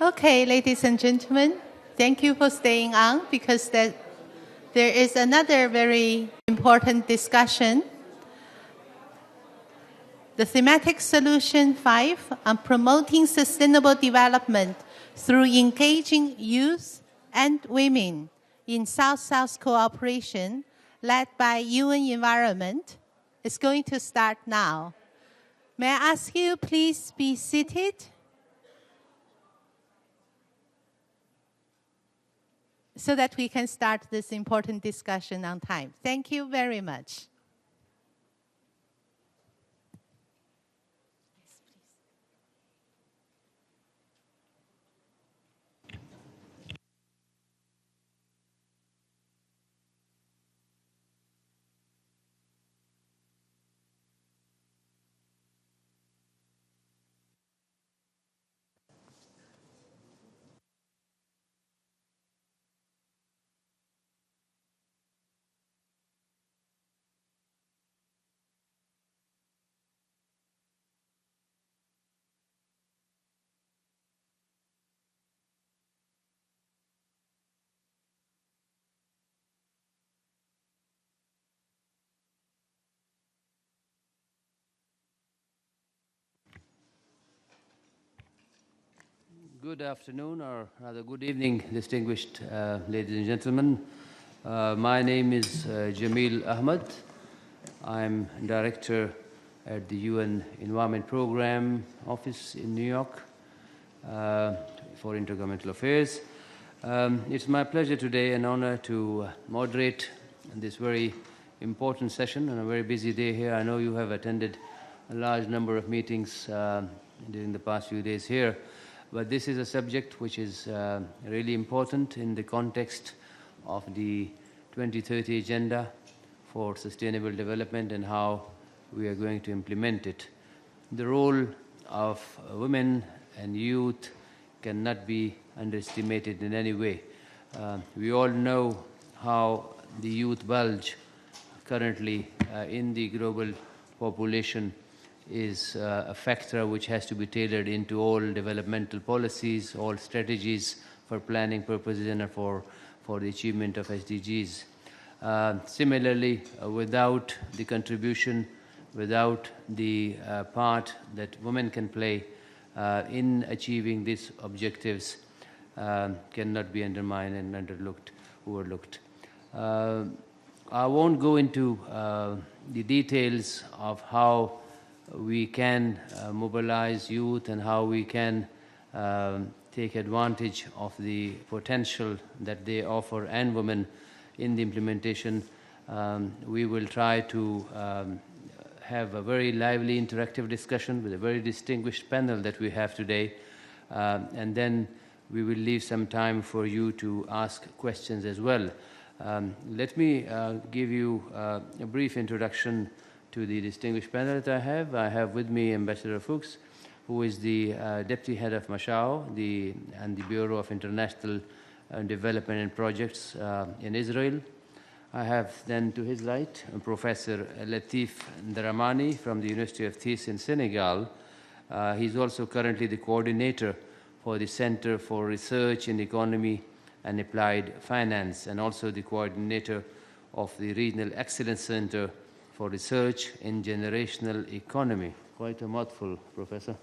Okay, ladies and gentlemen, thank you for staying on because there is another very important discussion. The thematic solution 5 on promoting sustainable development through engaging youth and women in South-South cooperation led by UN Environment is going to start now. May I ask you please be seated? So that we can start this important discussion on time. Thank you very much. Good afternoon, or rather good evening, distinguished ladies and gentlemen. My name is Jamil Ahmad. I'm director at the UN Environment Program Office in New York for Intergovernmental Affairs. It's my pleasure today and honor to moderate this very important session on a very busy day here. I know you have attended a large number of meetings during the past few days here. But this is a subject which is really important in the context of the 2030 Agenda for Sustainable Development and how we are going to implement it. The role of women and youth cannot be underestimated in any way. We all know how the youth bulge currently in the global population is a factor which has to be tailored into all developmental policies, all strategies for planning purposes and for the achievement of SDGs. Similarly, without the contribution, without the part that women can play in achieving these objectives cannot be undermined and overlooked. I won't go into the details of how we can mobilize youth and how we can take advantage of the potential that they offer and women in the implementation. We will try to have a very lively interactive discussion with a very distinguished panel that we have today. And then we will leave some time for you to ask questions as well. Let me give you a brief introduction to the distinguished panel that I have. I have with me Ambassador Fuchs, who is the Deputy Head of Mashao and the Bureau of International Development and Projects in Israel. I have then to his right Professor Latif Dramani from the University of Thiès in Senegal. He's also currently the coordinator for the Center for Research in Economy and Applied Finance, and also the coordinator of the Regional Excellence Center for Research in Generational Economy. Quite a mouthful, Professor.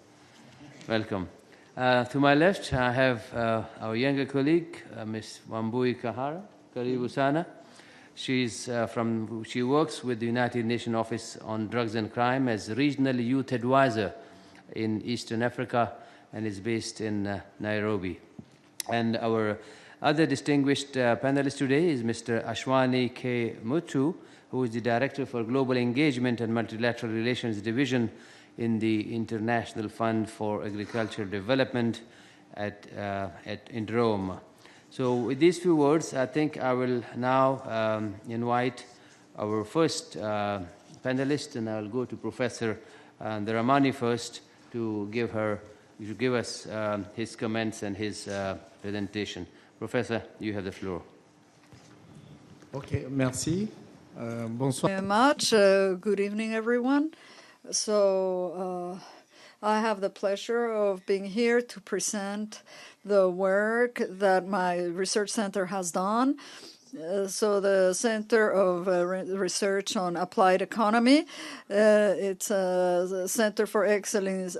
Welcome. To my left, I have our younger colleague, Ms. Wambui Kahara. Karibu Sana. She works with the United Nations Office on Drugs and Crime as Regional Youth Advisor in Eastern Africa and is based in Nairobi. And our other distinguished panelist today is Mr. Ashwani K. Muthu, who is the Director for Global Engagement and Multilateral Relations Division in the International Fund for Agricultural Development in Rome. So with these few words, I think I will now invite our first panelist, and I'll go to Professor Dramani first to give us his comments and his presentation. Professor, you have the floor. Okay, merci. Bonsoir. Very much. Good evening, everyone. So I have the pleasure of being here to present the work that my research center has done. So the Center of Research on Applied Economy, it's a Center for Excellence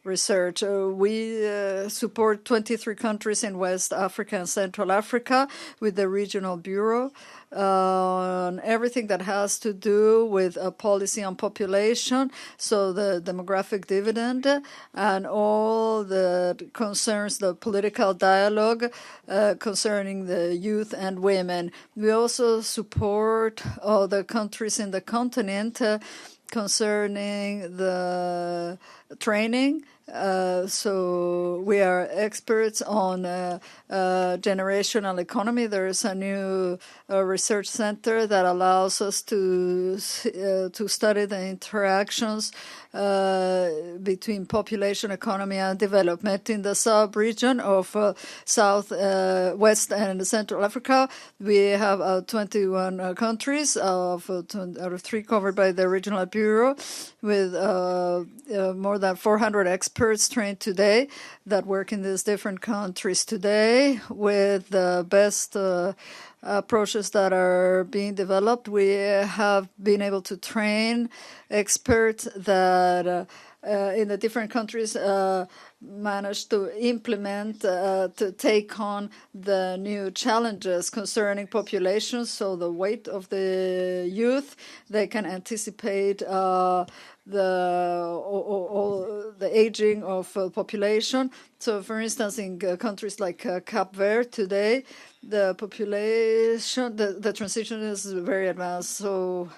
Research. We support 23 countries in West Africa and Central Africa with the Regional Bureau on everything that has to do with a policy on population, so the demographic dividend, and all that concerns the political dialogue concerning the youth and women. We also support all the countries in the continent concerning the training. So we are experts on generational economy. There is a new research center that allows us to study the interactions between population, economy, and development in the sub-region of South, West, and Central Africa. We have 21 countries, out of 3 covered by the Regional Bureau, with more than 400 experts trained today that work in these different countries today with the best approaches that are being developed. We have been able to train experts that in the different countries managed to implement, to take on the new challenges concerning population. So the weight of the youth, they can anticipate the aging of population. So, for instance, in countries like Cape Verde today, the population, the transition is very advanced. So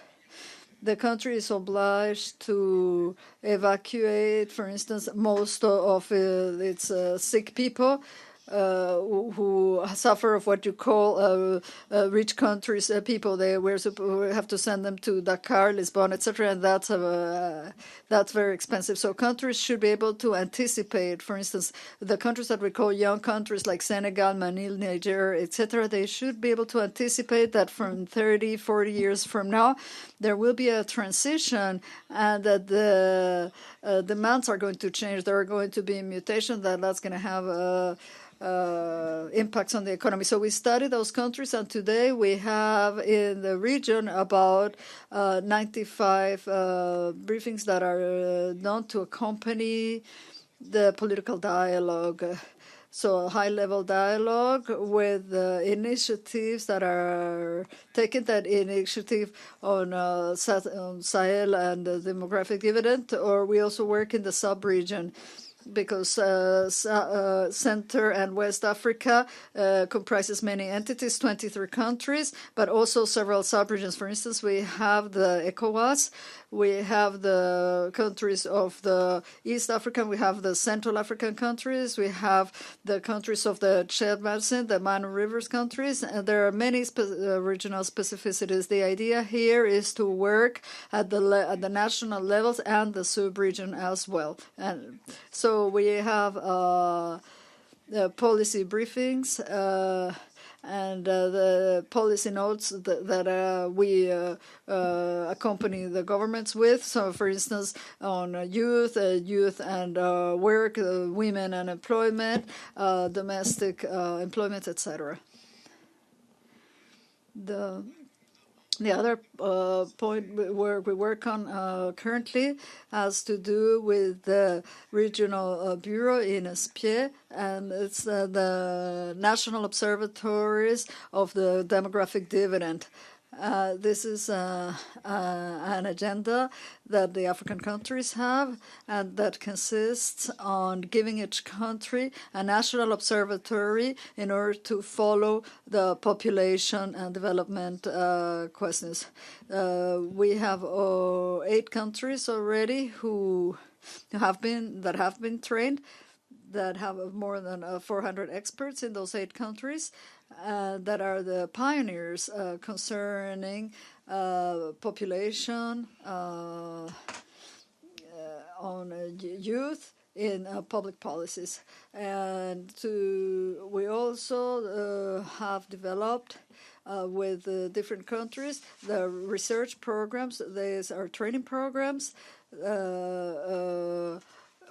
the country is obliged to evacuate, for instance, most of its sick people who suffer of what you call rich countries people. We have to send them to Dakar, Lisbon, etc., and that's very expensive. So countries should be able to anticipate. For instance, the countries that we call young countries like Senegal, Mali, Niger, etc., they should be able to anticipate that from 30, 40 years from now, there will be a transition and that the demands are going to change. There are going to be mutations that's going to have impacts on the economy. So we study those countries, and today we have in the region about 95 briefings that are done to accompany the political dialogue. So a high-level dialogue with initiatives that are taken, that initiative on Sahel and the demographic dividend, or we also work in the sub-region, because Center and West Africa comprises many entities, 23 countries, but also several sub-regions. For instance, we have the ECOWAS, we have the countries of the East African, we have the Central African countries, we have the countries of the Chad Basin, the Manu Rivers countries, and there are many regional specificities. The idea here is to work at the national levels and the sub-region as well. And so we have policy briefings and the policy notes that we accompany the governments with. So, for instance, on youth and work, women and employment, domestic employment, etc. The other point where we work on currently has to do with the Regional Bureau in Espie, and it's the National Observatories of the Demographic Dividend. This is an agenda that the African countries have, and that consists on giving each country a national observatory in order to follow the population and development questions. We have 8 countries already who have been trained, that have more than 400 experts in those 8 countries. That are the pioneers concerning population on youth in public policies. And we also have developed with different countries the research programs. These are training programs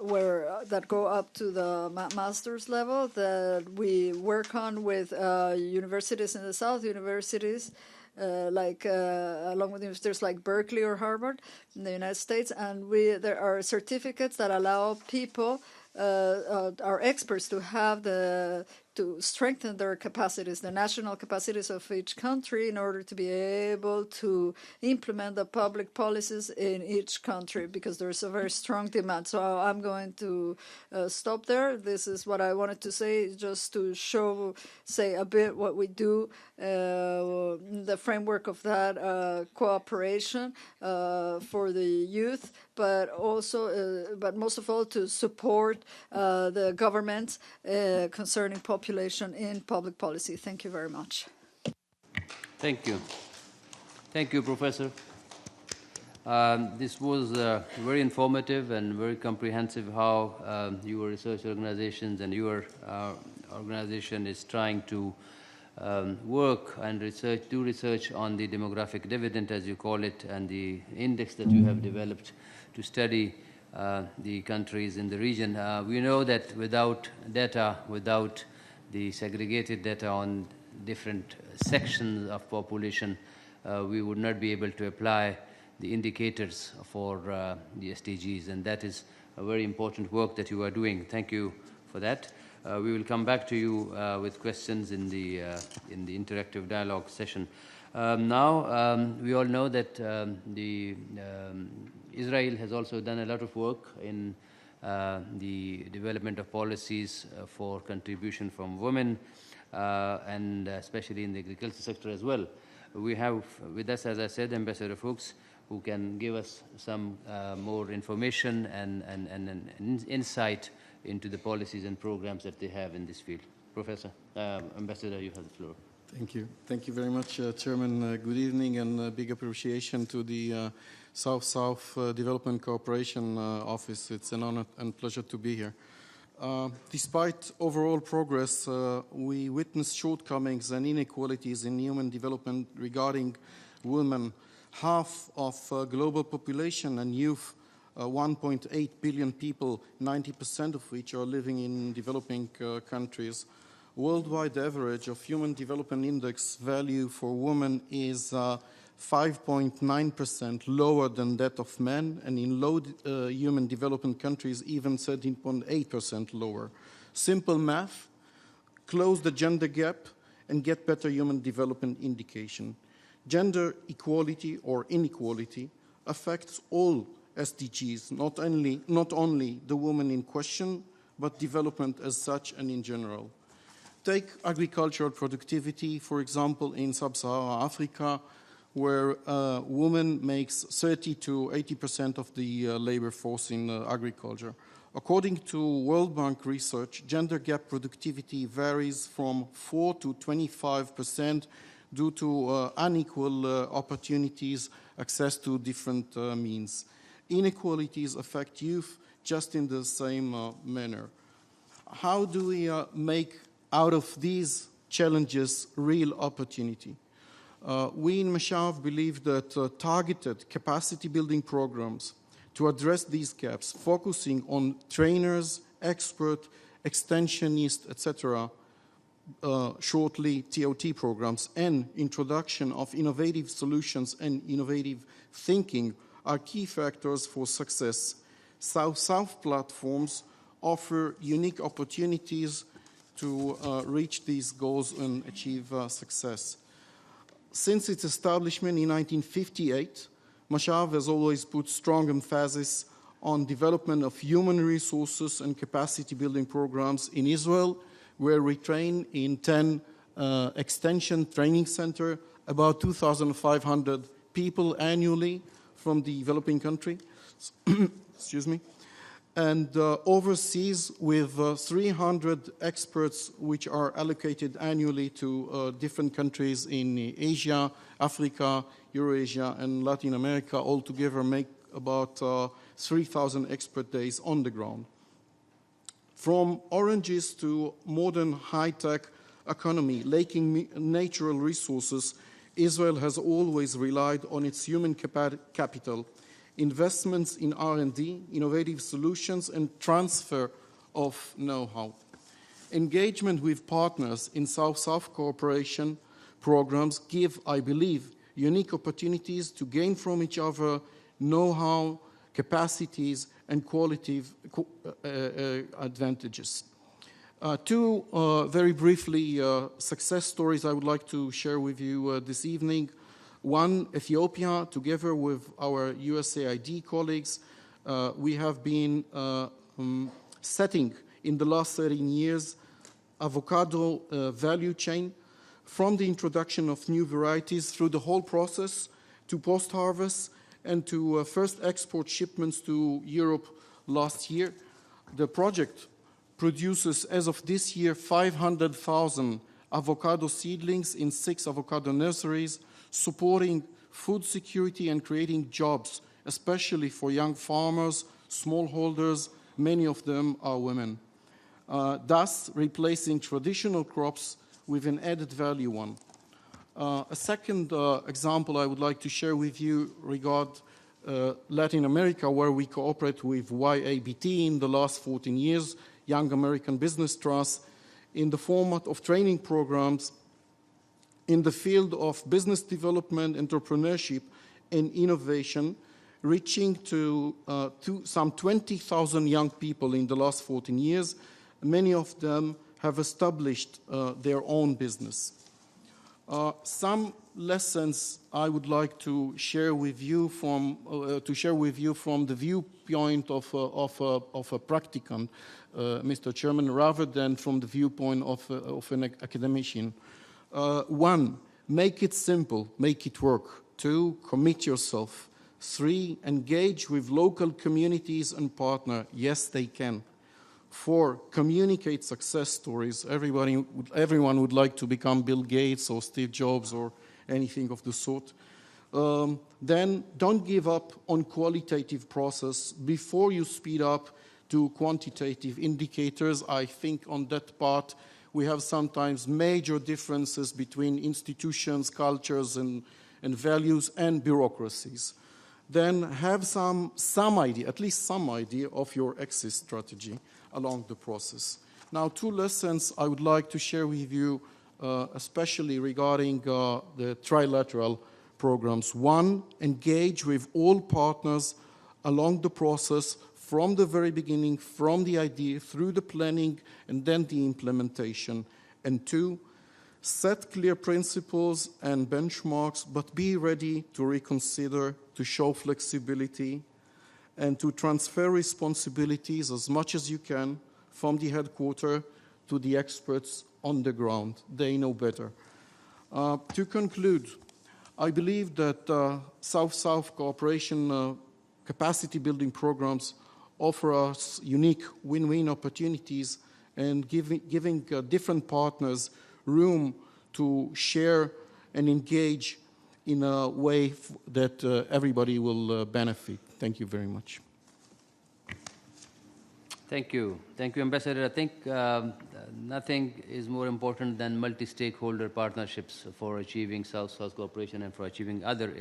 that go up to the master's level that we work on with universities in the South, universities along with universities like Berkeley or Harvard in the United States, and there are certificates that allow people, our experts, to strengthen their capacities, the national capacities of each country, in order to be able to implement the public policies in each country, because there's a very strong demand. So I'm going to stop there. This is what I wanted to say, just to say a bit what we do in the framework of that cooperation for the youth, but also, but most of all, to support the government concerning population in public policy. Thank you very much. Thank you. Thank you, Professor. This was very informative and very comprehensive how your research organizations and your organization is trying to work and do research on the demographic dividend, as you call it, and the index that you have developed to study the countries in the region. We know that without data, without the segregated data on different sections of population, we would not be able to apply the indicators for the SDGs, and that is a very important work that you are doing. Thank you for that. We will come back to you with questions in the interactive dialogue session. Now, we all know that Israel has also done a lot of work in the development of policies for contribution from women, and especially in the agriculture sector as well. We have with us, as I said, Ambassador Fuchs, who can give us some more information and insight into the policies and programs that they have in this field. Professor, Ambassador, you have the floor. Thank you. Thank you very much, Chairman. Good evening, and big appreciation to the South-South Development Cooperation Office. It's an honor and pleasure to be here. Despite overall progress, we witness shortcomings and inequalities in human development regarding women. Half of global population and youth, 1.8 billion people, 90% of which are living in developing countries. Worldwide average of Human Development Index value for women is 5.9% lower than that of men, and in low human development countries, even 13.8% lower. Simple math: close the gender gap and get better human development indication. Gender equality or inequality affects all SDGs, not only the woman in question, but development as such and in general. Take agricultural productivity, for example, in sub-Saharan Africa, where women makes 30 to 80% of the labor force in agriculture. According to World Bank research, gender gap productivity varies from 4 to 25% due to unequal opportunities, access to different means. Inequalities affect youth just in the same manner. How do we make out of these challenges real opportunity? We in Mashav believe that targeted capacity building programs to address these gaps, focusing on trainers, experts, extensionists, etc., shortly TOT programs, and introduction of innovative solutions and innovative thinking are key factors for success. South-South platforms offer unique opportunities to reach these goals and achieve success. Since its establishment in 1958, Mashav has always put strong emphasis on development of human resources and capacity building programs in Israel, where we train in 10 extension training centers, about 2,500 people annually from the developing country, excuse me, and overseas with 300 experts which are allocated annually to different countries in Asia, Africa, Eurasia, and Latin America. Altogether make about 3,000 expert days on the ground. From oranges to modern high-tech economy, lacking natural resources, Israel has always relied on its human capital. investments in R&D, innovative solutions, and transfer of know-how. Engagement with partners in South-South cooperation programs give, I believe, unique opportunities to gain from each other know-how, capacities, and qualitative advantages. Two very briefly success stories I would like to share with you this evening. One, Ethiopia, together with our USAID colleagues, we have been setting in the last 13 years avocado value chain from the introduction of new varieties through the whole process to post-harvest and to first export shipments to Europe last year. The project produces, as of this year, 500,000 avocado seedlings in 6 avocado nurseries, supporting food security and creating jobs, especially for young farmers, smallholders. Many of them are women. Thus replacing traditional crops with an added value one. A second example I would like to share with you regard Latin America, where we cooperate with YABT in the last 14 years, Young American Business Trust, in the format of training programs in the field of business development, entrepreneurship, and innovation, reaching to some 20,000 young people in the last 14 years. Many of them have established their own business. Some lessons I would like to share with you from the viewpoint of a practicant, Mr. Chairman, rather than from the viewpoint of an academician. One, make it simple, make it work. Two, commit yourself. Three, engage with local communities and partner. Yes, they can. 4, communicate success stories. Everyone would like to become Bill Gates or Steve Jobs or anything of the sort. Then don't give up on qualitative process before you speed up to quantitative indicators. I think on that part we have sometimes major differences between institutions, cultures, and values and bureaucracies. Then have some idea, at least some idea of your exit strategy along the process. Now, 2 lessons I would like to share with you, especially regarding the trilateral programs. 1, engage with all partners along the process from the very beginning, from the idea through the planning and then the implementation. And 2, set clear principles and benchmarks, but be ready to reconsider, to show flexibility, and to transfer responsibilities as much as you can from the headquarters to the experts on the ground. They know better. To conclude, I believe that South-South cooperation capacity building programs offer us unique win-win opportunities and giving different partners room to share and engage in a way that everybody will benefit. Thank you very much. Thank you. Thank you, Ambassador. I think nothing is more important than multi-stakeholder partnerships for achieving South-South cooperation and for achieving other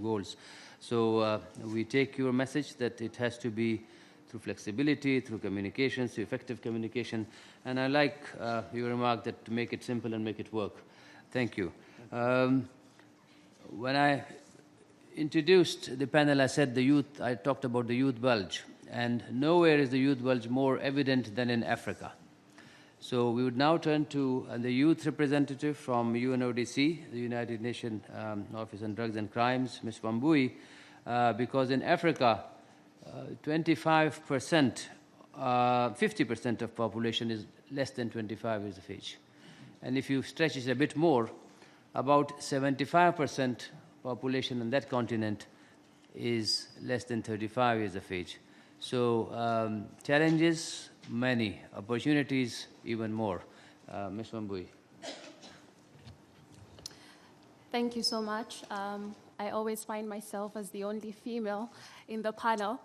goals. So we take your message that it has to be through flexibility, through communication, through effective communication. And I like your remark that to make it simple and make it work. Thank you. When I introduced the panel, I talked about the youth bulge. And nowhere is the youth bulge more evident than in Africa. So we would now turn to the youth representative from UNODC, the United Nations Office on Drugs and Crimes, Ms. Wambui, because in Africa, 25%, 50% of population is less than 25 years of age. And if you stretch it a bit more, about 75% population on that continent is less than 35 years of age. So challenges, many. Opportunities, even more. Ms. Wambui. Thank you so much. I always find myself as the only female in the panel,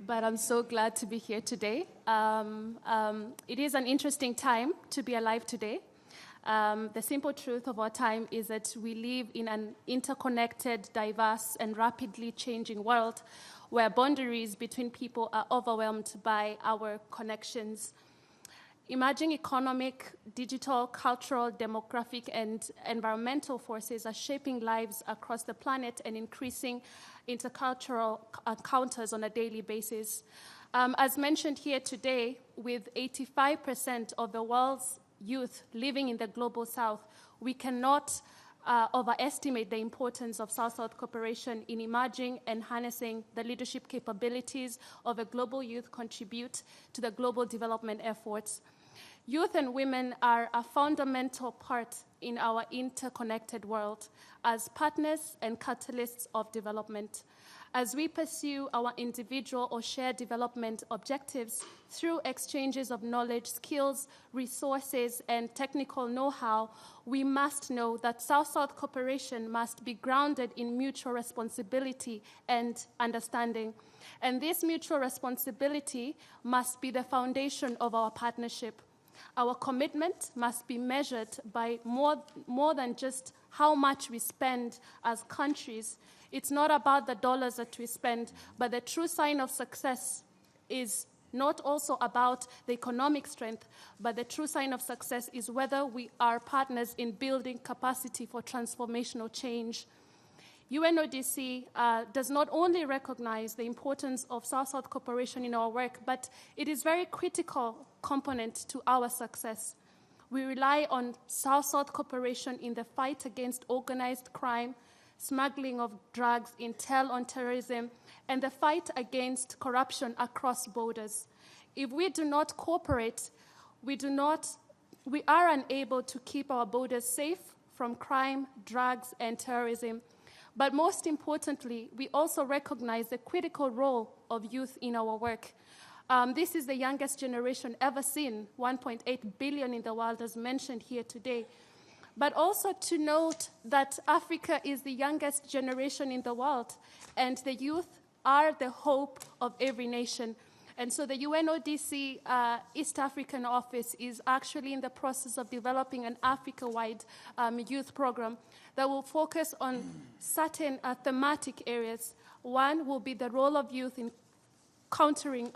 but I'm so glad to be here today. It is an interesting time to be alive today. The simple truth of our time is that we live in an interconnected, diverse, and rapidly changing world where boundaries between people are overwhelmed by our connections. Emerging economic, digital, cultural, demographic, and environmental forces are shaping lives across the planet and increasing intercultural encounters on a daily basis. As mentioned here today, with 85% of the world's youth living in the global south, we cannot overestimate the importance of South-South cooperation in emerging and harnessing the leadership capabilities of a global youth contribute to the global development efforts. Youth and women are a fundamental part in our interconnected world as partners and catalysts of development. As we pursue our individual or shared development objectives through exchanges of knowledge, skills, resources, and technical know-how, we must know that South-South cooperation must be grounded in mutual responsibility and understanding. And this mutual responsibility must be the foundation of our partnership. Our commitment must be measured by more than just how much we spend as countries. It's not about the dollars that we spend, but the true sign of success is not also about the economic strength, but the true sign of success is whether we are partners in building capacity for transformational change. UNODC does not only recognize the importance of South-South cooperation in our work, but it is a very critical component to our success. We rely on South-South cooperation in the fight against organized crime, smuggling of drugs, intel on terrorism, and the fight against corruption across borders. If we do not cooperate, we are unable to keep our borders safe from crime, drugs, and terrorism. But most importantly, we also recognize the critical role of youth in our work. This is the youngest generation ever seen, 1.8 billion in the world, as mentioned here today. But also to note that Africa is the youngest generation in the world, and the youth are the hope of every nation. And so the UNODC East African office is actually in the process of developing an Africa-wide youth program that will focus on certain thematic areas. One will be the role of youth in countering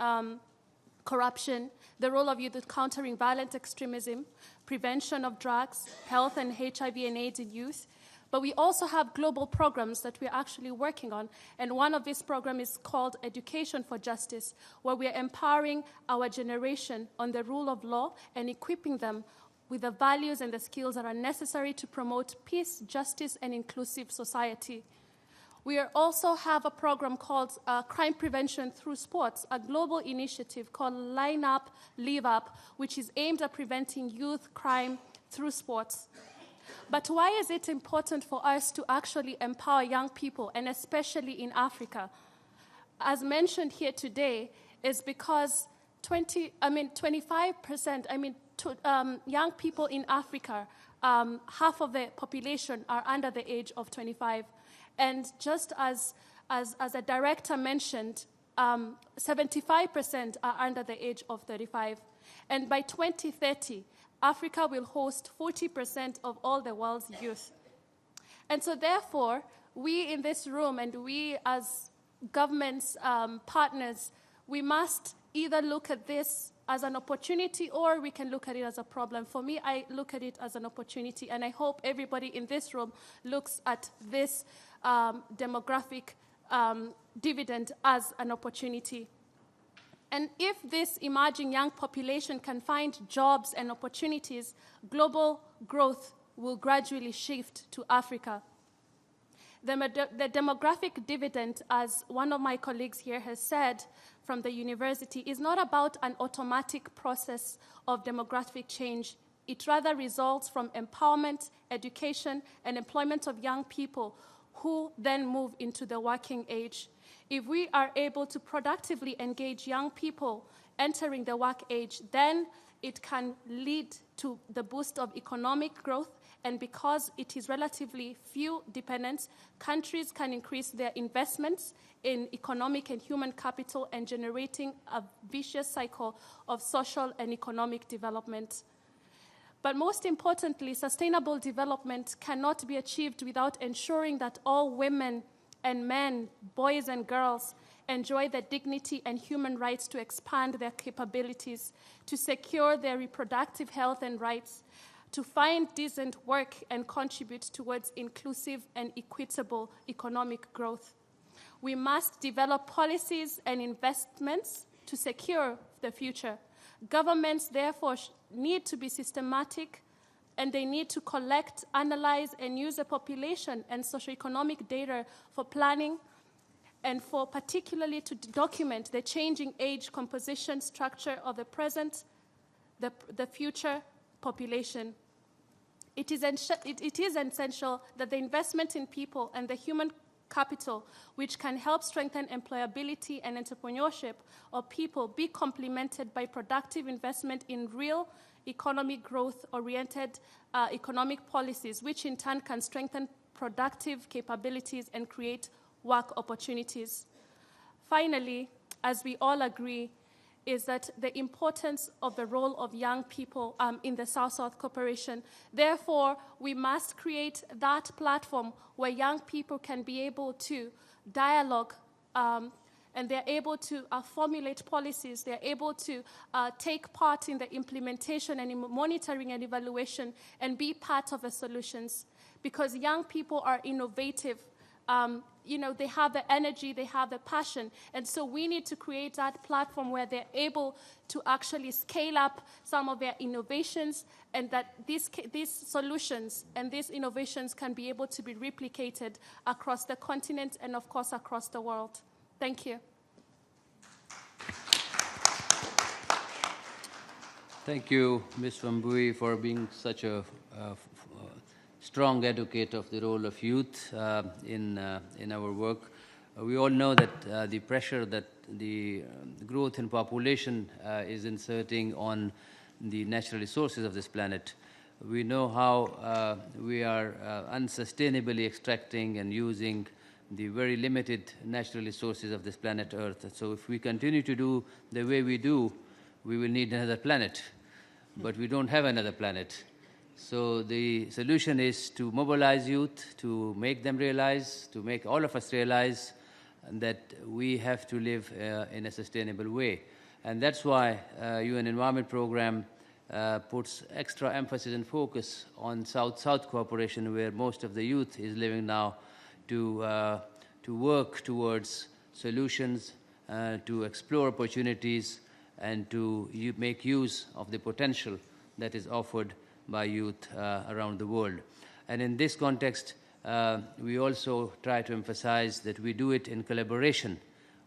corruption, the role of youth in countering violent extremism, prevention of drugs, health and HIV and AIDS in youth. But we also have global programs that we're actually working on. And one of these programs is called Education for Justice, where we're empowering our generation on the rule of law and equipping them with the values and the skills that are necessary to promote peace, justice, and inclusive society. We also have a program called Crime Prevention Through Sports, a global initiative called Line Up, Live Up, which is aimed at preventing youth crime through sports. But why is it important for us to actually empower young people, and especially in Africa? As mentioned here today, is because 25%, young people in Africa, half of the population are under the age of 25. And just as a director mentioned, 75% are under the age of 35. And by 2030, Africa will host 40% of all the world's youth. And so therefore, we in this room and we as governments, partners, we must either look at this as an opportunity or we can look at it as a problem. For me, I look at it as an opportunity, and I hope everybody in this room looks at this demographic dividend as an opportunity. And if this emerging young population can find jobs and opportunities, global growth will gradually shift to Africa. The demographic dividend, as one of my colleagues here has said from the university, is not about an automatic process of demographic change. It rather results from empowerment, education, and employment of young people who then move into the working age. If we are able to productively engage young people entering the work age, then it can lead to the boost of economic growth, and because it is relatively few dependents, countries can increase their investments in economic and human capital and generating a vicious cycle of social and economic development. But most importantly, sustainable development cannot be achieved without ensuring that all women and men, boys and girls, enjoy their dignity and human rights, to expand their capabilities, to secure their reproductive health and rights, to find decent work and contribute towards inclusive and equitable economic growth. We must develop policies and investments to secure the future. Governments, therefore, need to be systematic, and they need to collect, analyze, and use the population and socioeconomic data for planning, and for particularly to document the changing age composition structure of the present, the future population. It is essential that the investment in people and the human capital, which can help strengthen employability and entrepreneurship of people, be complemented by productive investment in real economic growth-oriented economic policies, which in turn can strengthen productive capabilities and create work opportunities. Finally, as we all agree, is that the importance of the role of young people in the South-South cooperation. Therefore, we must create that platform where young people can be able to dialogue and they're able to formulate policies, they're able to take part in the implementation and in monitoring and evaluation and be part of the solutions. Because young people are innovative, they have the energy, they have the passion, and so we need to create that platform where they're able to actually scale up some of their innovations, and that these solutions and these innovations can be able to be replicated across the continent and, of course, across the world. Thank you. Thank you, Ms. Wambui, for being such a strong advocate of the role of youth in our work. We all know that the pressure that the growth in population is inserting on the natural resources of this planet. We know how we are unsustainably extracting and using the very limited natural resources of this planet Earth. So if we continue to do the way we do, we will need another planet. But we don't have another planet. So the solution is to mobilize youth, to make them realize, to make all of us realize that we have to live in a sustainable way. And that's why UN Environment Program puts extra emphasis and focus on South-South cooperation, where most of the youth is living now, to work towards solutions, to explore opportunities, and to make use of the potential that is offered by youth around the world. And in this context, we also try to emphasize that we do it in collaboration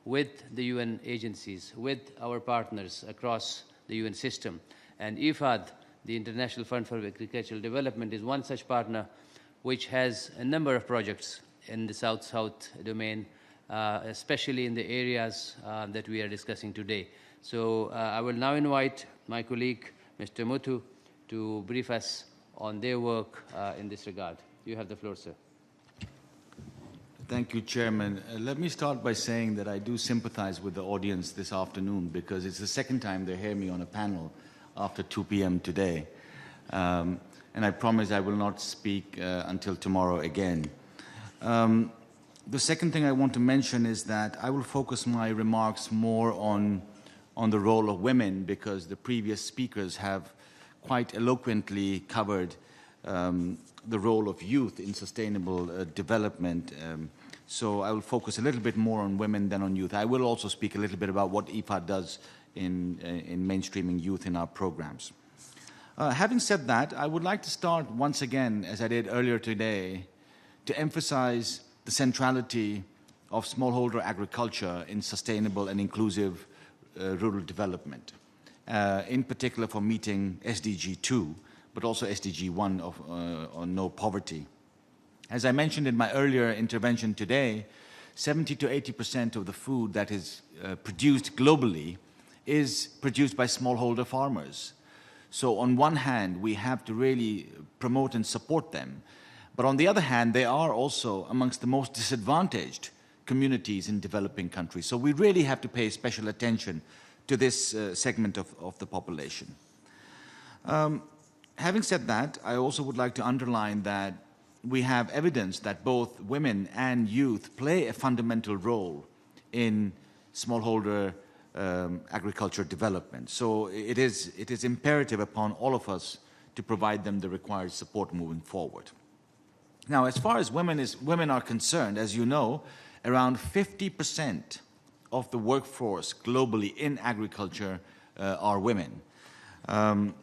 with the UN agencies, with our partners across the UN system. And IFAD, the International Fund for Agricultural Development, is one such partner which has a number of projects in the South-South domain, especially in the areas that we are discussing today. So I will now invite my colleague, Mr. Muthu, to brief us on their work in this regard. You have the floor, sir. Thank you, Chairman. Let me start by saying that I do sympathize with the audience this afternoon, because it's the second time they hear me on a panel after 2 p.m. today. And I promise I will not speak until tomorrow again. The second thing I want to mention is that I will focus my remarks more on the role of women, because the previous speakers have quite eloquently covered the role of youth in sustainable development. So I will focus a little bit more on women than on youth. I will also speak a little bit about what IFAD does in mainstreaming youth in our programs. Having said that, I would like to start once again, as I did earlier today, to emphasize the centrality of smallholder agriculture in sustainable and inclusive rural development. In particular for meeting SDG 2, but also SDG 1 on no poverty. As I mentioned in my earlier intervention today, 70 to 80% of the food that is produced globally is produced by smallholder farmers. So on one hand, we have to really promote and support them. But on the other hand, they are also amongst the most disadvantaged communities in developing countries. So we really have to pay special attention to this segment of the population. Having said that, I also would like to underline that we have evidence that both women and youth play a fundamental role in smallholder agriculture development. So it is imperative upon all of us to provide them the required support moving forward. Now, as far as women are concerned, as you know, around 50% of the workforce globally in agriculture are women. And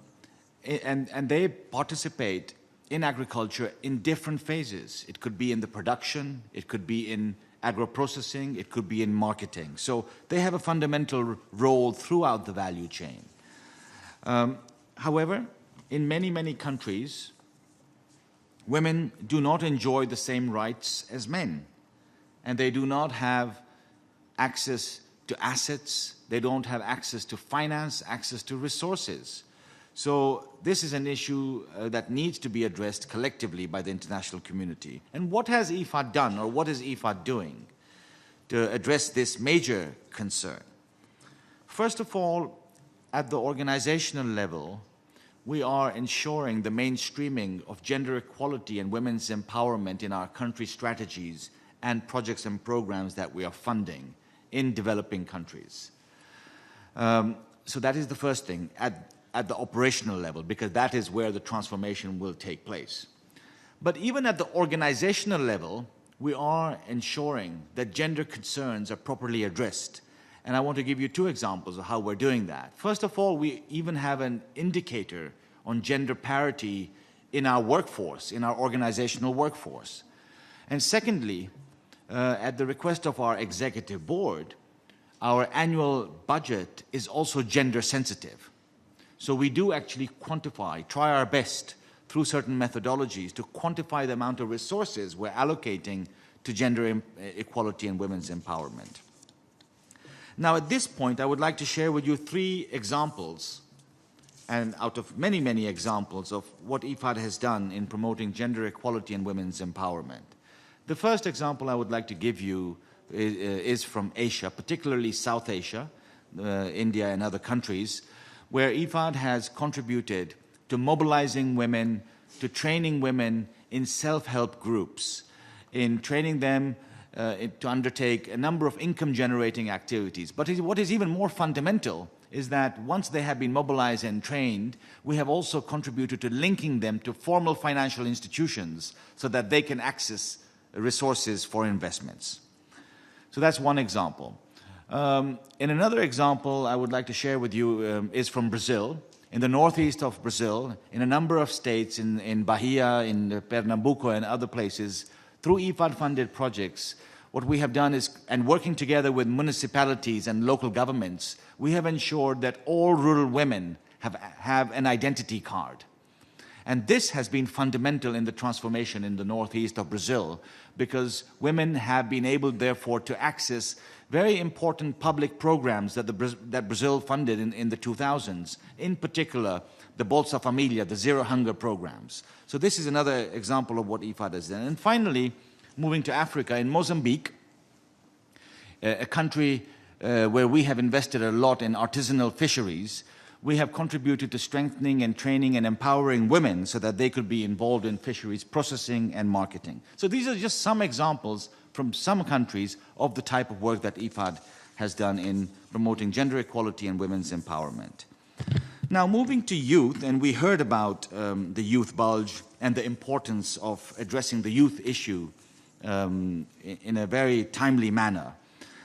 they participate in agriculture in different phases. It could be in the production, it could be in agro-processing, it could be in marketing. So they have a fundamental role throughout the value chain. However, in many, many countries, women do not enjoy the same rights as men, and they do not have access to assets, they don't have access to finance, access to resources. So this is an issue that needs to be addressed collectively by the international community. And what has IFAD done, or what is IFAD doing to address this major concern? First of all, at the organizational level, we are ensuring the mainstreaming of gender equality and women's empowerment in our country strategies and projects and programs that we are funding in developing countries. So that is the first thing at the operational level, because that is where the transformation will take place. But even at the organizational level, we are ensuring that gender concerns are properly addressed. And I want to give you two examples of how we're doing that. First of all, we even have an indicator on gender parity in our workforce, in our organizational workforce. And secondly, at the request of our executive board, our annual budget is also gender sensitive. So we do actually quantify, try our best through certain methodologies to quantify the amount of resources we're allocating to gender equality and women's empowerment. Now, at this point, I would like to share with you 3 examples, and out of many, many examples of what IFAD has done in promoting gender equality and women's empowerment. The first example I would like to give you is from Asia, particularly South Asia, India and other countries, where IFAD has contributed to mobilizing women, to training women in self-help groups, in training them to undertake a number of income-generating activities. But what is even more fundamental is that once they have been mobilized and trained, we have also contributed to linking them to formal financial institutions so that they can access resources for investments. So that's one example. In another example I would like to share with you is from Brazil. In the northeast of Brazil, in a number of states, in Bahia, in Pernambuco and other places, through IFAD-funded projects, what we have done is, and working together with municipalities and local governments, we have ensured that all rural women have an identity card. And this has been fundamental in the transformation in the northeast of Brazil, because women have been able, therefore, to access very important public programs that Brazil funded in the 2000s, in particular, the Bolsa Familia, the Zero Hunger programs. So this is another example of what IFAD has done. And finally, moving to Africa, in Mozambique, a country where we have invested a lot in artisanal fisheries, we have contributed to strengthening and training and empowering women so that they could be involved in fisheries processing and marketing. So these are just some examples from some countries of the type of work that IFAD has done in promoting gender equality and women's empowerment. Now, moving to youth, and we heard about the youth bulge and the importance of addressing the youth issue in a very timely manner.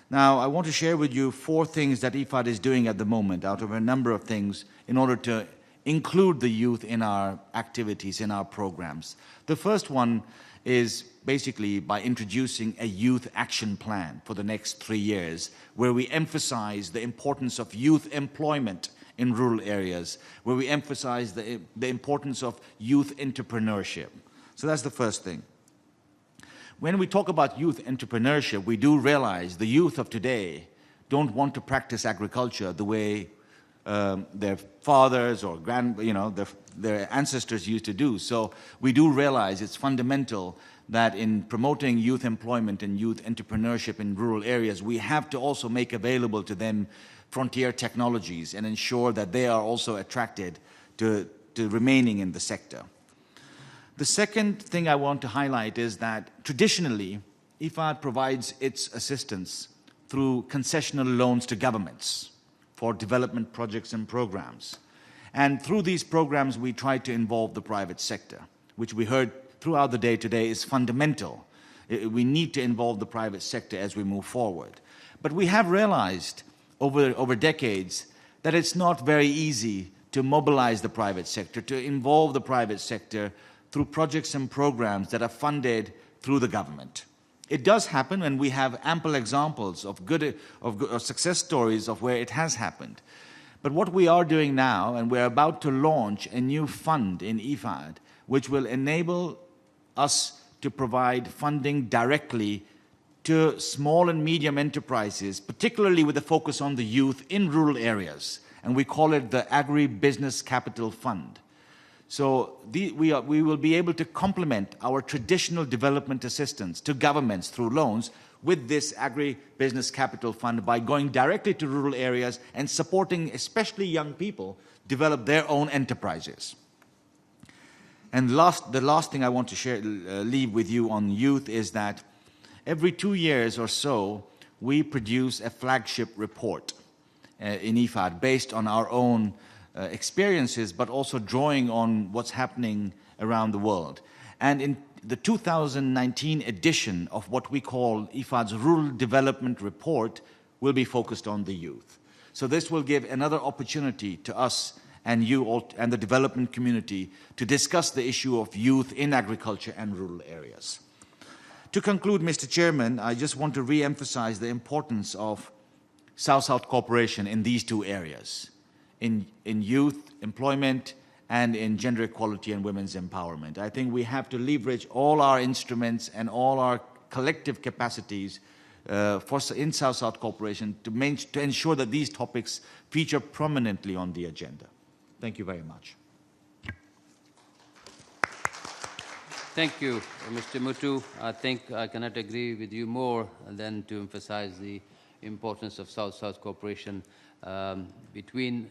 Now, I want to share with you 4 things that IFAD is doing at the moment out of a number of things in order to include the youth in our activities, in our programs. The first one is basically by introducing a youth action plan for the next 3 years, where we emphasize the importance of youth employment in rural areas, where we emphasize the importance of youth entrepreneurship. So that's the first thing. When we talk about youth entrepreneurship, we do realize the youth of today don't want to practice agriculture the way their fathers or their ancestors used to do. So we do realize it's fundamental that in promoting youth employment and youth entrepreneurship in rural areas, we have to also make available to them frontier technologies and ensure that they are also attracted to remaining in the sector. The second thing I want to highlight is that traditionally, IFAD provides its assistance through concessional loans to governments for development projects and programs. And through these programs, we try to involve the private sector, which we heard throughout the day today is fundamental. We need to involve the private sector as we move forward. But we have realized over decades that it's not very easy to mobilize the private sector, to involve the private sector through projects and programs that are funded through the government. It does happen, and we have ample examples of success stories of where it has happened. But what we are doing now, and we're about to launch a new fund in IFAD, which will enable us to provide funding directly to small and medium enterprises, particularly with a focus on the youth in rural areas. And we call it the Agri-Business Capital Fund. So we will be able to complement our traditional development assistance to governments through loans with this Agri-Business Capital Fund by going directly to rural areas and supporting especially young people develop their own enterprises. And the last thing I want to leave with you on youth is that every 2 years or so, we produce a flagship report in IFAD based on our own experiences, but also drawing on what's happening around the world. And in the 2019 edition of what we call IFAD's Rural Development Report will be focused on the youth. So this will give another opportunity to us and you all, and the development community to discuss the issue of youth in agriculture and rural areas. To conclude, Mr. Chairman, I just want to re-emphasize the importance of South-South cooperation in these two areas, in youth employment and in gender equality and women's empowerment. I think we have to leverage all our instruments and all our collective capacities in South-South cooperation to ensure that these topics feature prominently on the agenda. Thank you very much. Thank you, Mr. Muthu. I think I cannot agree with you more than to emphasize the importance of South-South cooperation between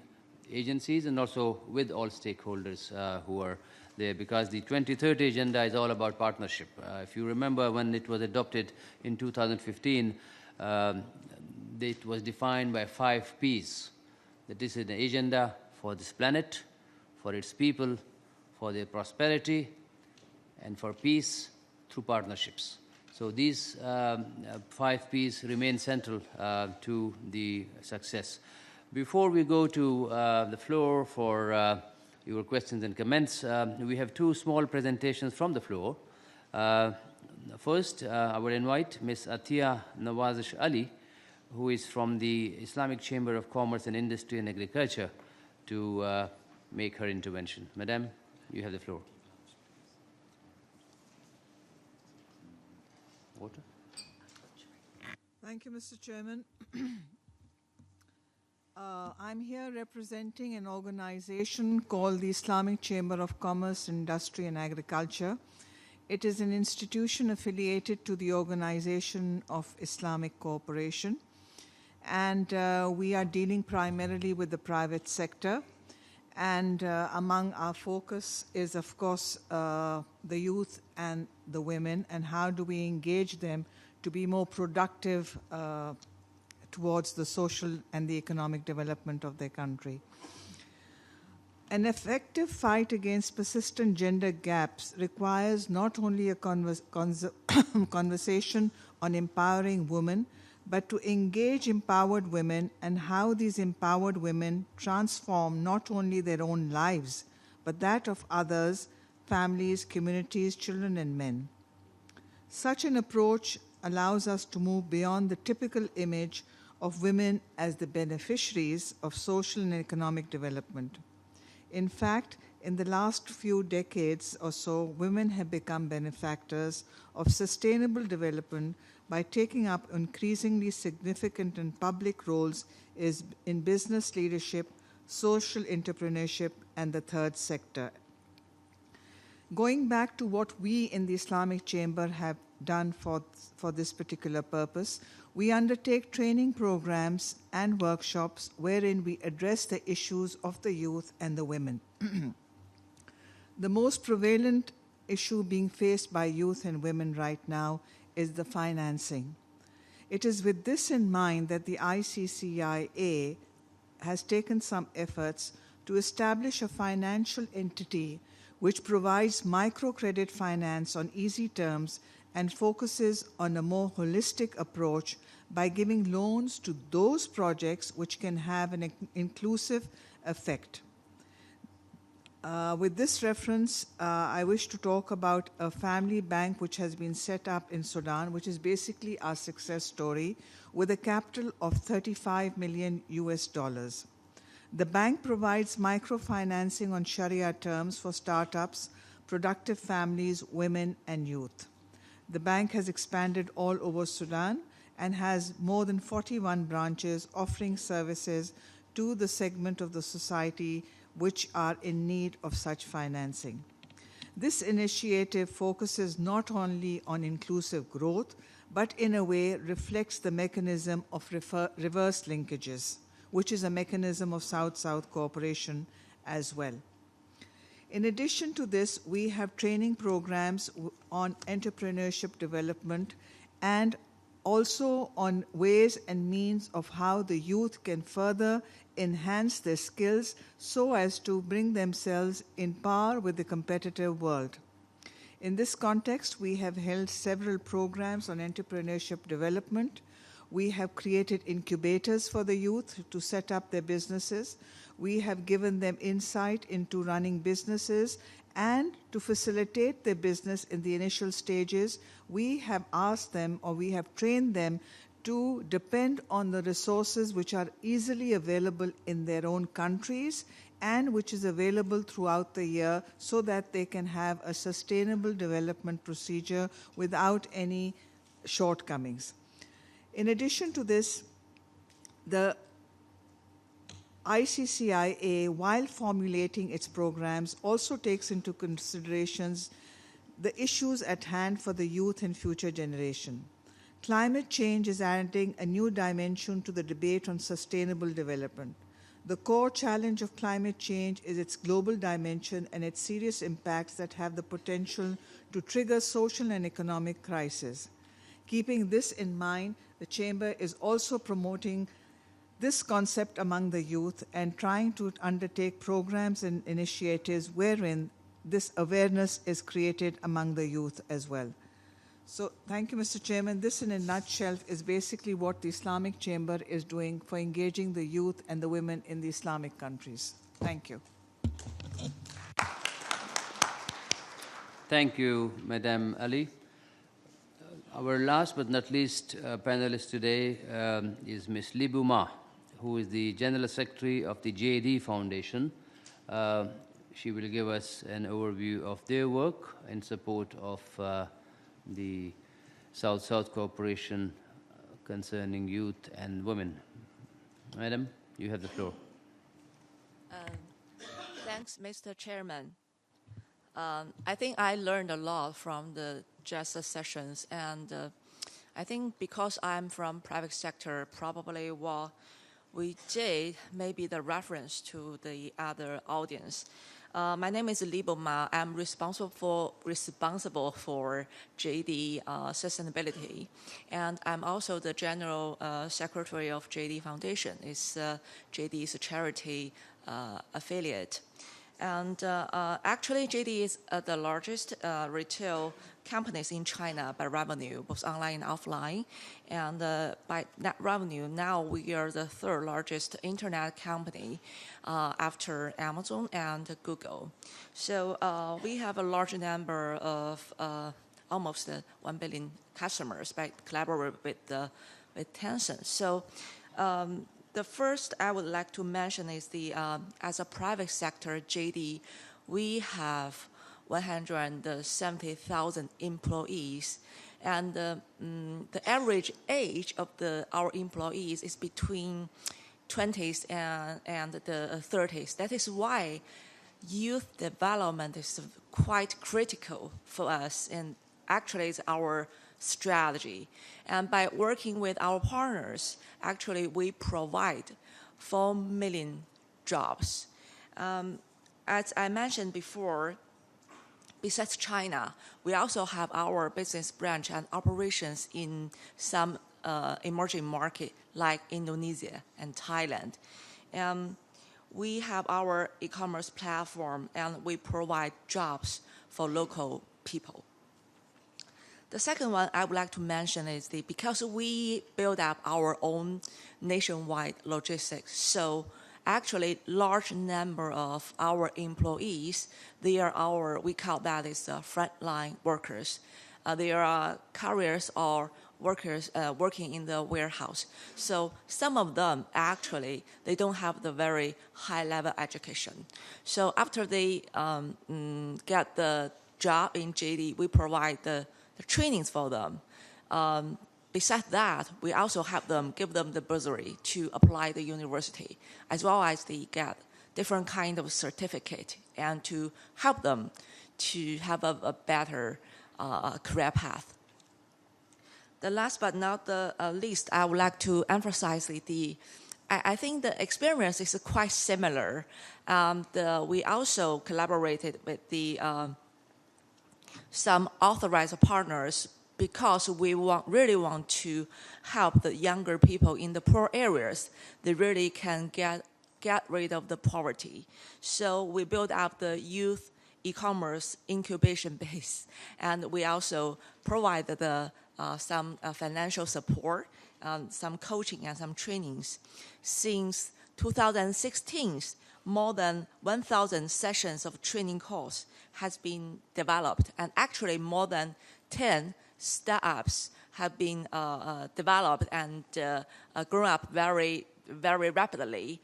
agencies and also with all stakeholders who are there, because the 2030 agenda is all about partnership. If you remember when it was adopted in 2015, it was defined by 5 Ps. That this is an agenda for this planet, for its people, for their prosperity, and for peace through partnerships. So these 5 Ps remain central to the success. Before we go to the floor for your questions and comments, we have 2 small presentations from the floor. First, I will invite Ms. Atiya Nawazish Ali, who is from the Islamic Chamber of Commerce and Industry and Agriculture, to make her intervention. Madam, you have the floor. Water. Thank you, Mr. Chairman. I'm here representing an organization called the Islamic Chamber of Commerce, Industry and Agriculture. It is an institution affiliated to the Organization of Islamic Cooperation. And we are dealing primarily with the private sector. And among our focus is, of course, the youth and the women, and how do we engage them to be more productive towards the social and the economic development of their country. An effective fight against persistent gender gaps requires not only a conversation on empowering women, but to engage empowered women and how these empowered women transform not only their own lives, but that of others, families, communities, children, and men. Such an approach allows us to move beyond the typical image of women as the beneficiaries of social and economic development. In fact, in the last few decades or so, women have become benefactors of sustainable development by taking up increasingly significant and public roles in business leadership, social entrepreneurship, and the third sector. Going back to what we in the Islamic Chamber have done for this particular purpose, we undertake training programs and workshops wherein we address the issues of the youth and the women. The most prevalent issue being faced by youth and women right now is the financing. It is with this in mind that the ICCIA has taken some efforts to establish a financial entity which provides microcredit finance on easy terms and focuses on a more holistic approach by giving loans to those projects which can have an inclusive effect. With this reference, I wish to talk about a family bank which has been set up in Sudan, which is basically our success story, with a capital of $35 million US. The bank provides microfinancing on Sharia terms for startups, productive families, women, and youth. The bank has expanded all over Sudan and has more than 41 branches offering services to the segment of the society which are in need of such financing. This initiative focuses not only on inclusive growth, but in a way reflects the mechanism of reverse linkages, which is a mechanism of South-South cooperation as well. In addition to this, we have training programs on entrepreneurship development and also on ways and means of how the youth can further enhance their skills so as to bring themselves in par with the competitive world. In this context, we have held several programs on entrepreneurship development. We have created incubators for the youth to set up their businesses. We have given them insight into running businesses, and to facilitate their business in the initial stages, we have asked them, or we have trained them to depend on the resources which are easily available in their own countries and which is available throughout the year so that they can have a sustainable development procedure without any shortcomings. In addition to this, the ICCIA, while formulating its programs, also takes into considerations the issues at hand for the youth and future generation. Climate change is adding a new dimension to the debate on sustainable development. The core challenge of climate change is its global dimension and its serious impacts that have the potential to trigger social and economic crisis. Keeping this in mind, the Chamber is also promoting this concept among the youth and trying to undertake programs and initiatives wherein this awareness is created among the youth as well. So thank you, Mr. Chairman. This in a nutshell is basically what the Islamic Chamber is doing for engaging the youth and the women in the Islamic countries. Thank you. Thank you, Madam Ali. Our last but not least panelist today is Ms. Libu Ma, who is the General Secretary of the JD Foundation. She will give us an overview of their work in support of the South-South cooperation concerning youth and women. Madam, you have the floor. Thanks, Mr. Chairman. I think I learned a lot from the GSSD sessions, and I think because I'm from private sector, probably what we did may be the reference to the other audience. My name is Libu Ma. I'm responsible for JD sustainability, and I'm also the General Secretary of JD Foundation. It's JD's charity affiliate. And actually, JD is the largest retail companies in China by revenue, both online and offline. And by net revenue, now we are the third largest internet company after Amazon and Google. So we have a large number of almost 1 billion customers by collaborating with Tencent. So the first I would like to mention is the as a private sector, JD, we have 170,000 employees, and the average age of our employees is between 20s and the 30s. That is why youth development is quite critical for us, and actually it's our strategy. And by working with our partners, actually we provide 4 million jobs. As I mentioned before, besides China, we also have our business branch and operations in some emerging market like Indonesia and Thailand. We have our e-commerce platform, and we provide jobs for local people. The second one I would like to mention is because we build up our own nationwide logistics, so actually large number of our employees, they are we call that as frontline workers. They are carriers or workers working in the warehouse. So some of them actually, they don't have the very high level education. So after they get the job in JD, we provide the trainings for them. Besides that, we also help them, give them the bursary to apply the university, as well as they get different kind of certificate and to help them to have a better career path. The last but not the least, I would like to emphasize I think the experience is quite similar. We also collaborated with some authorized partners because we really want to help the younger people in the poor areas. They really can get rid of the poverty. So we built up the youth e-commerce incubation base, and we also provided some financial support, some coaching and some trainings. Since 2016, more than 1,000 sessions of training course has been developed, and actually more than 10 startups have been developed and grown up very, very rapidly,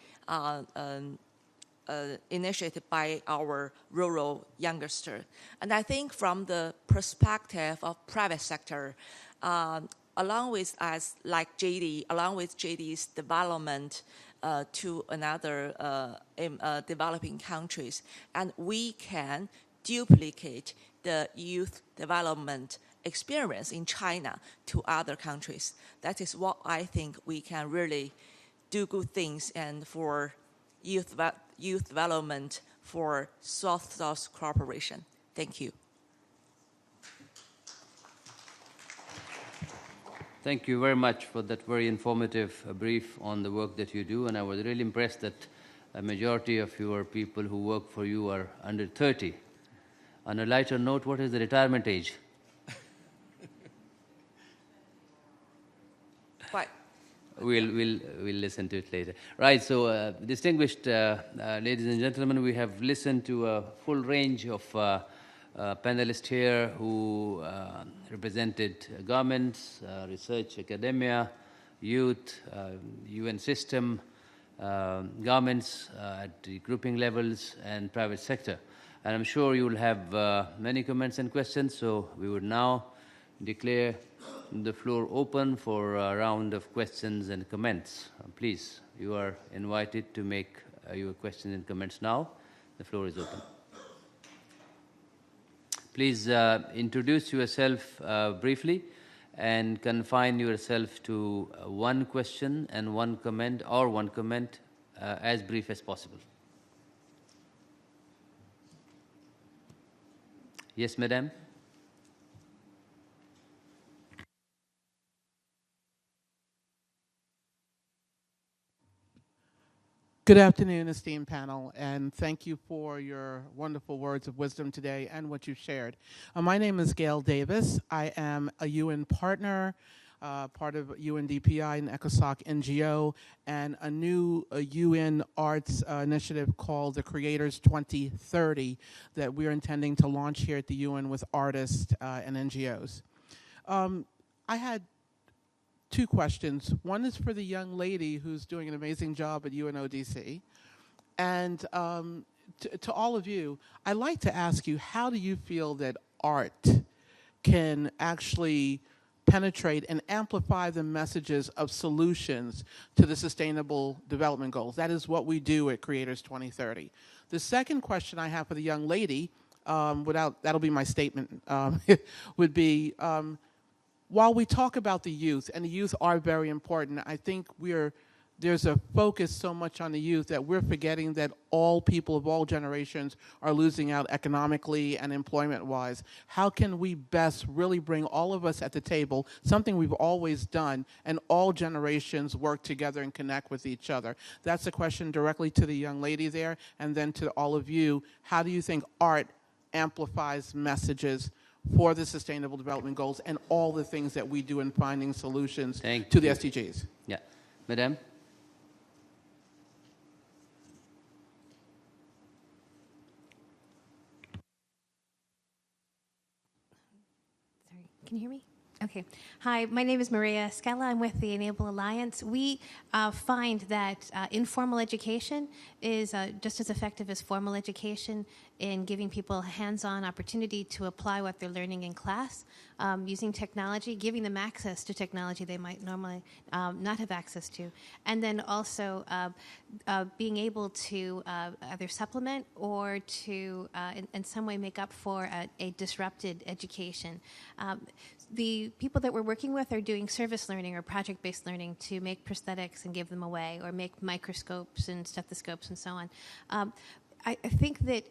initiated by our rural youngsters. And I think from the perspective of private sector, along with us, like JD, along with JD's development to another developing countries, and we can duplicate the youth development experience in China to other countries. That is what I think we can really do good things and for youth development for South-South cooperation. Thank you. Thank you very much for that very informative brief on the work that you do, and I was really impressed that a majority of your people who work for you are under 30. On a lighter note, what is the retirement age? What? We'll listen to it later. Right, so distinguished ladies and gentlemen, we have listened to a full range of panelists here who represented governments, research, academia, youth, UN system, governments at the grouping levels, and private sector. And I'm sure you will have many comments and questions, so we would now declare the floor open for a round of questions and comments. Please, you are invited to make your questions and comments now. The floor is open. Please introduce yourself briefly and confine yourself to one question and one comment, or one comment as brief as possible. Yes, madam. Good afternoon, esteemed panel, and thank you for your wonderful words of wisdom today and what you shared. My name is Gail Davis. I am a UN partner, part of UNDPI and ECOSOC NGO, and a new UN arts initiative called the Creators 2030 that we're intending to launch here at the UN with artists and NGOs. I had two questions. One is for the young lady who's doing an amazing job at UNODC. And to all of you, I'd like to ask you, how do you feel that art can actually penetrate and amplify the messages of solutions to the Sustainable Development Goals? That is what we do at Creators 2030. The second question I have for the young lady, that'll be my statement, would be, while we talk about the youth, and the youth are very important, I think we're there's a focus so much on the youth that we're forgetting that all people of all generations are losing out economically and employment-wise. How can we best really bring all of us at the table, something we've always done, and all generations work together and connect with each other? That's a question directly to the young lady there, and then to all of you. How do you think art amplifies messages for the Sustainable Development Goals and all the things that we do in finding solutions to the SDGs? Yeah. Madam? Can you hear me? Okay. Hi, my name is Maria Scala. I'm with the Enable Alliance. We find that informal education is just as effective as formal education in giving people hands-on opportunity to apply what they're learning in class, using technology, giving them access to technology they might normally not have access to, and then also being able to either supplement or to in some way make up for a disrupted education. The people that we're working with are doing service learning or project-based learning to make prosthetics and give them away, or make microscopes and stethoscopes and so on. I think that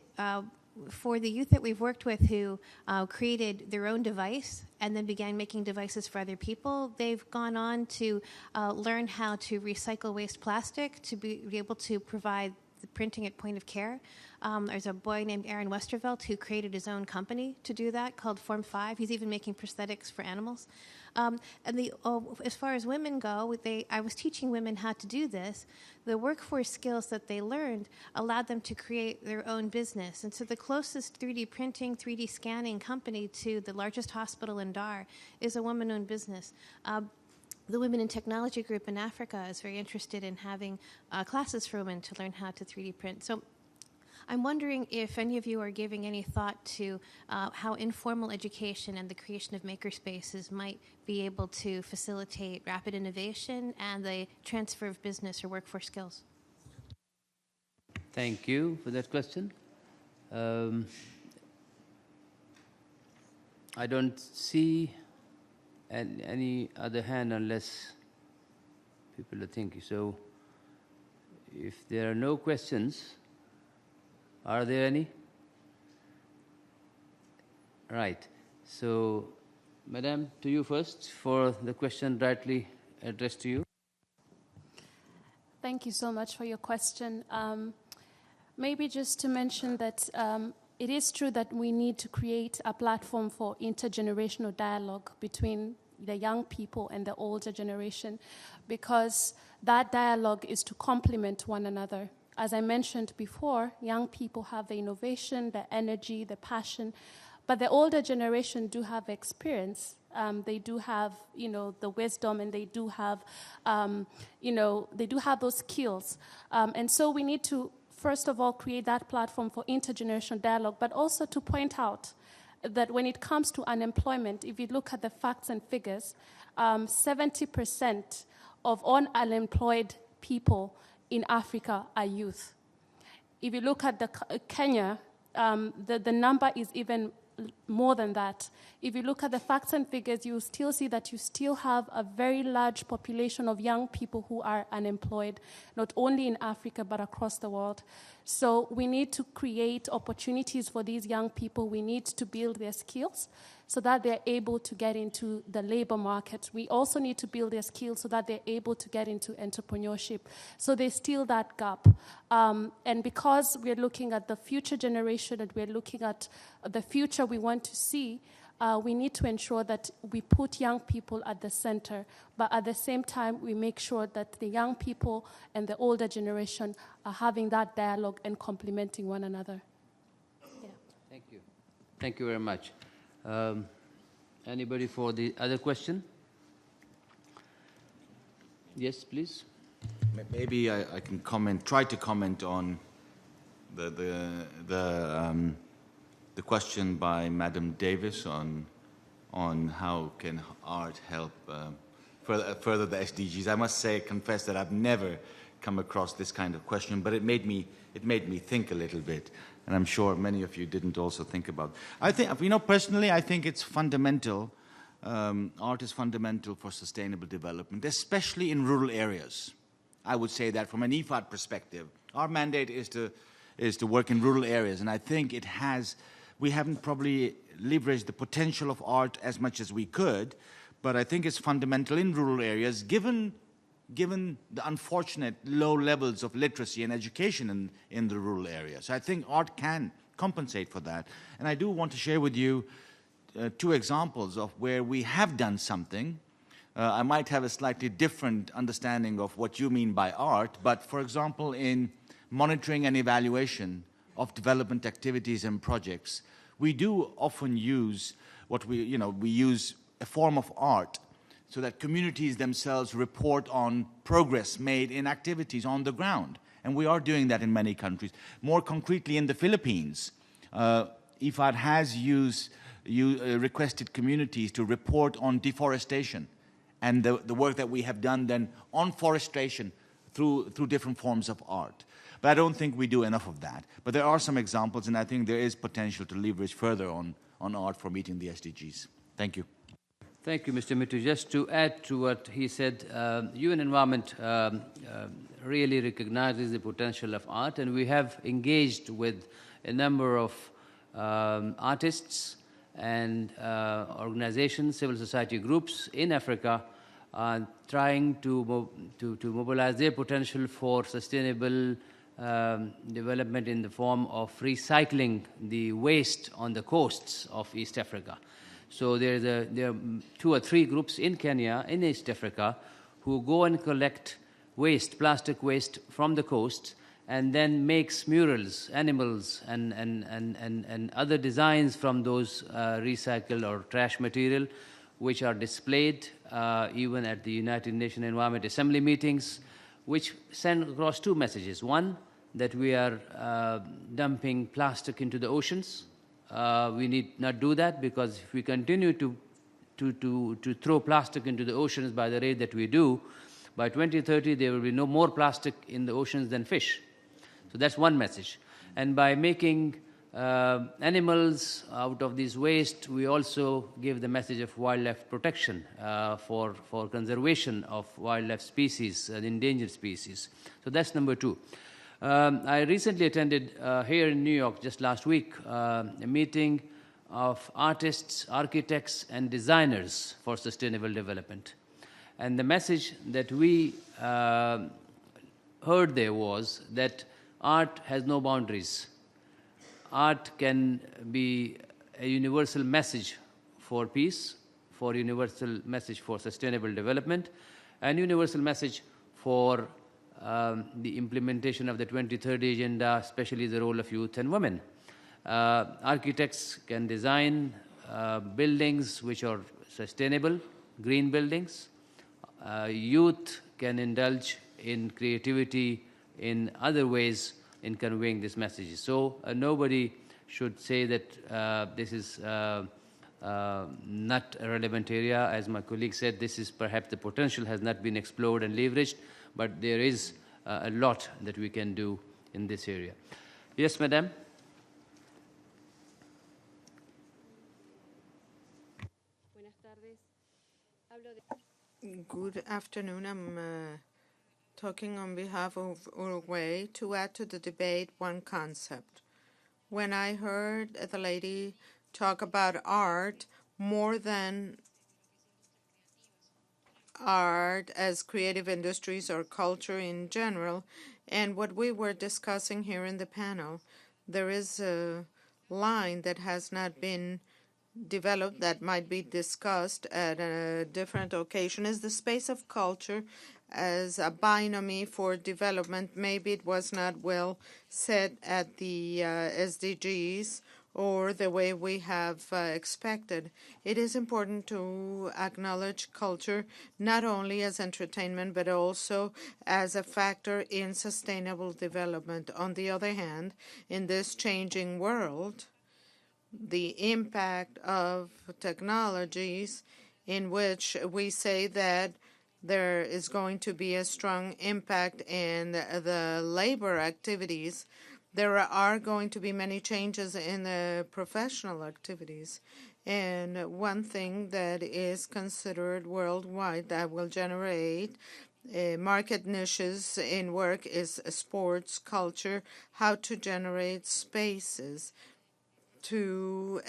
for the youth that we've worked with who created their own device and then began making devices for other people, they've gone on to learn how to recycle waste plastic, to be able to provide the printing at point of care. There's a boy named Aaron Westervelt who created his own company to do that called Form 5. He's even making prosthetics for animals. As far as women go, I was teaching women how to do this. The workforce skills that they learned allowed them to create their own business. And so the closest 3D printing, 3D scanning company to the largest hospital in Dar is a woman-owned business. The Women in Technology group in Africa is very interested in having classes for women to learn how to 3D print. So I'm wondering if any of you are giving any thought to how informal education and the creation of makerspaces might be able to facilitate rapid innovation and the transfer of business or workforce skills. Thank you for that question. I don't see any other hand unless people are thinking. So if there are no questions, are there any? Right. So, Madam, to you first for the question directly addressed to you. Thank you so much for your question. Maybe just to mention that it is true that we need to create a platform for intergenerational dialogue between the young people and the older generation, because that dialogue is to complement one another. As I mentioned before, young people have the innovation, the energy, the passion, but the older generation do have experience. They do have, the wisdom, and they do have, they do have those skills. And so we need to, first of all, create that platform for intergenerational dialogue, but also to point out that when it comes to unemployment, if you look at the facts and figures, 70% of all unemployed people in Africa are youth. If you look at Kenya, the number is even more than that. If you look at the facts and figures, you still see that you still have a very large population of young people who are unemployed, not only in Africa, but across the world. So we need to create opportunities for these young people. We need to build their skills so that they're able to get into the labor market. We also need to build their skills so that they're able to get into entrepreneurship. So there's still that gap. And because we're looking at the future generation and we're looking at the future we want to see, we need to ensure that we put young people at the center, but at the same time, we make sure that the young people and the older generation are having that dialogue and complementing one another. Yeah. Thank you. Thank you very much. Anybody for the other question? Yes, please. Maybe I can try to comment on the question by Madam Davis on how can art help further the SDGs. I must confess that I've never come across this kind of question, but it made me think a little bit, and I'm sure many of you didn't also think about. I think, personally, I think it's fundamental. Art is fundamental for sustainable development, especially in rural areas. I would say that from an IFAD perspective, our mandate is to work in rural areas, and I think we haven't probably leveraged the potential of art as much as we could, but I think it's fundamental in rural areas, given the unfortunate low levels of literacy and education in the rural areas. So I think art can compensate for that. And I do want to share with you two examples of where we have done something. I might have a slightly different understanding of what you mean by art, but for example, in monitoring and evaluation of development activities and projects, we do often use we use a form of art so that communities themselves report on progress made in activities on the ground. And we are doing that in many countries. More concretely, in the Philippines, IFAD has requested communities to report on deforestation and the work that we have done then on forestation through different forms of art. But I don't think we do enough of that. But there are some examples, and I think there is potential to leverage further on art for meeting the SDGs. Thank you. Thank you, Mr. Mittu. Just to add to what he said, UN Environment really recognizes the potential of art, and we have engaged with a number of artists and organizations, civil society groups in Africa, trying to mobilize their potential for sustainable development in the form of recycling the waste on the coasts of East Africa. So there are 2 or 3 groups in Kenya, in East Africa, who go and collect waste, plastic waste from the coast, and then makes murals, animals, and other designs from those recycled or trash material, which are displayed even at the United Nations Environment Assembly meetings, which send across 2 messages. One, that we are dumping plastic into the oceans. We need not do that, because if we continue to throw plastic into the oceans by the rate that we do, by 2030 there will be no more plastic in the oceans than fish. So that's one message. And by making animals out of this waste, we also give the message of wildlife protection for conservation of wildlife species, endangered species. So that's number 2. I recently attended here in New York just last week a meeting of artists, architects, and designers for sustainable development. And the message that we heard there was that art has no boundaries. Art can be a universal message for peace, for universal message for sustainable development, and universal message for the implementation of the 2030 agenda, especially the role of youth and women. Architects can design buildings which are sustainable, green buildings. Youth can indulge in creativity in other ways in conveying this message. So nobody should say that this is not a relevant area. As my colleague said, this is perhaps the potential has not been explored and leveraged, but there is a lot that we can do in this area. Yes, madam? Good afternoon. I'm talking on behalf of Uruguay to add to the debate one concept. When I heard the lady talk about art, more than art as creative industries or culture in general, and what we were discussing here in the panel, there is a line that has not been developed that might be discussed at a different occasion, is the space of culture as a binomy for development. Maybe it was not well said at the SDGs or the way we have expected. It is important to acknowledge culture not only as entertainment but also as a factor in sustainable development. On the other hand, in this changing world, the impact of technologies in which we say that there is going to be a strong impact in the labor activities, there are going to be many changes in the professional activities. And one thing that is considered worldwide that will generate market niches in work is sports, culture, how to generate spaces to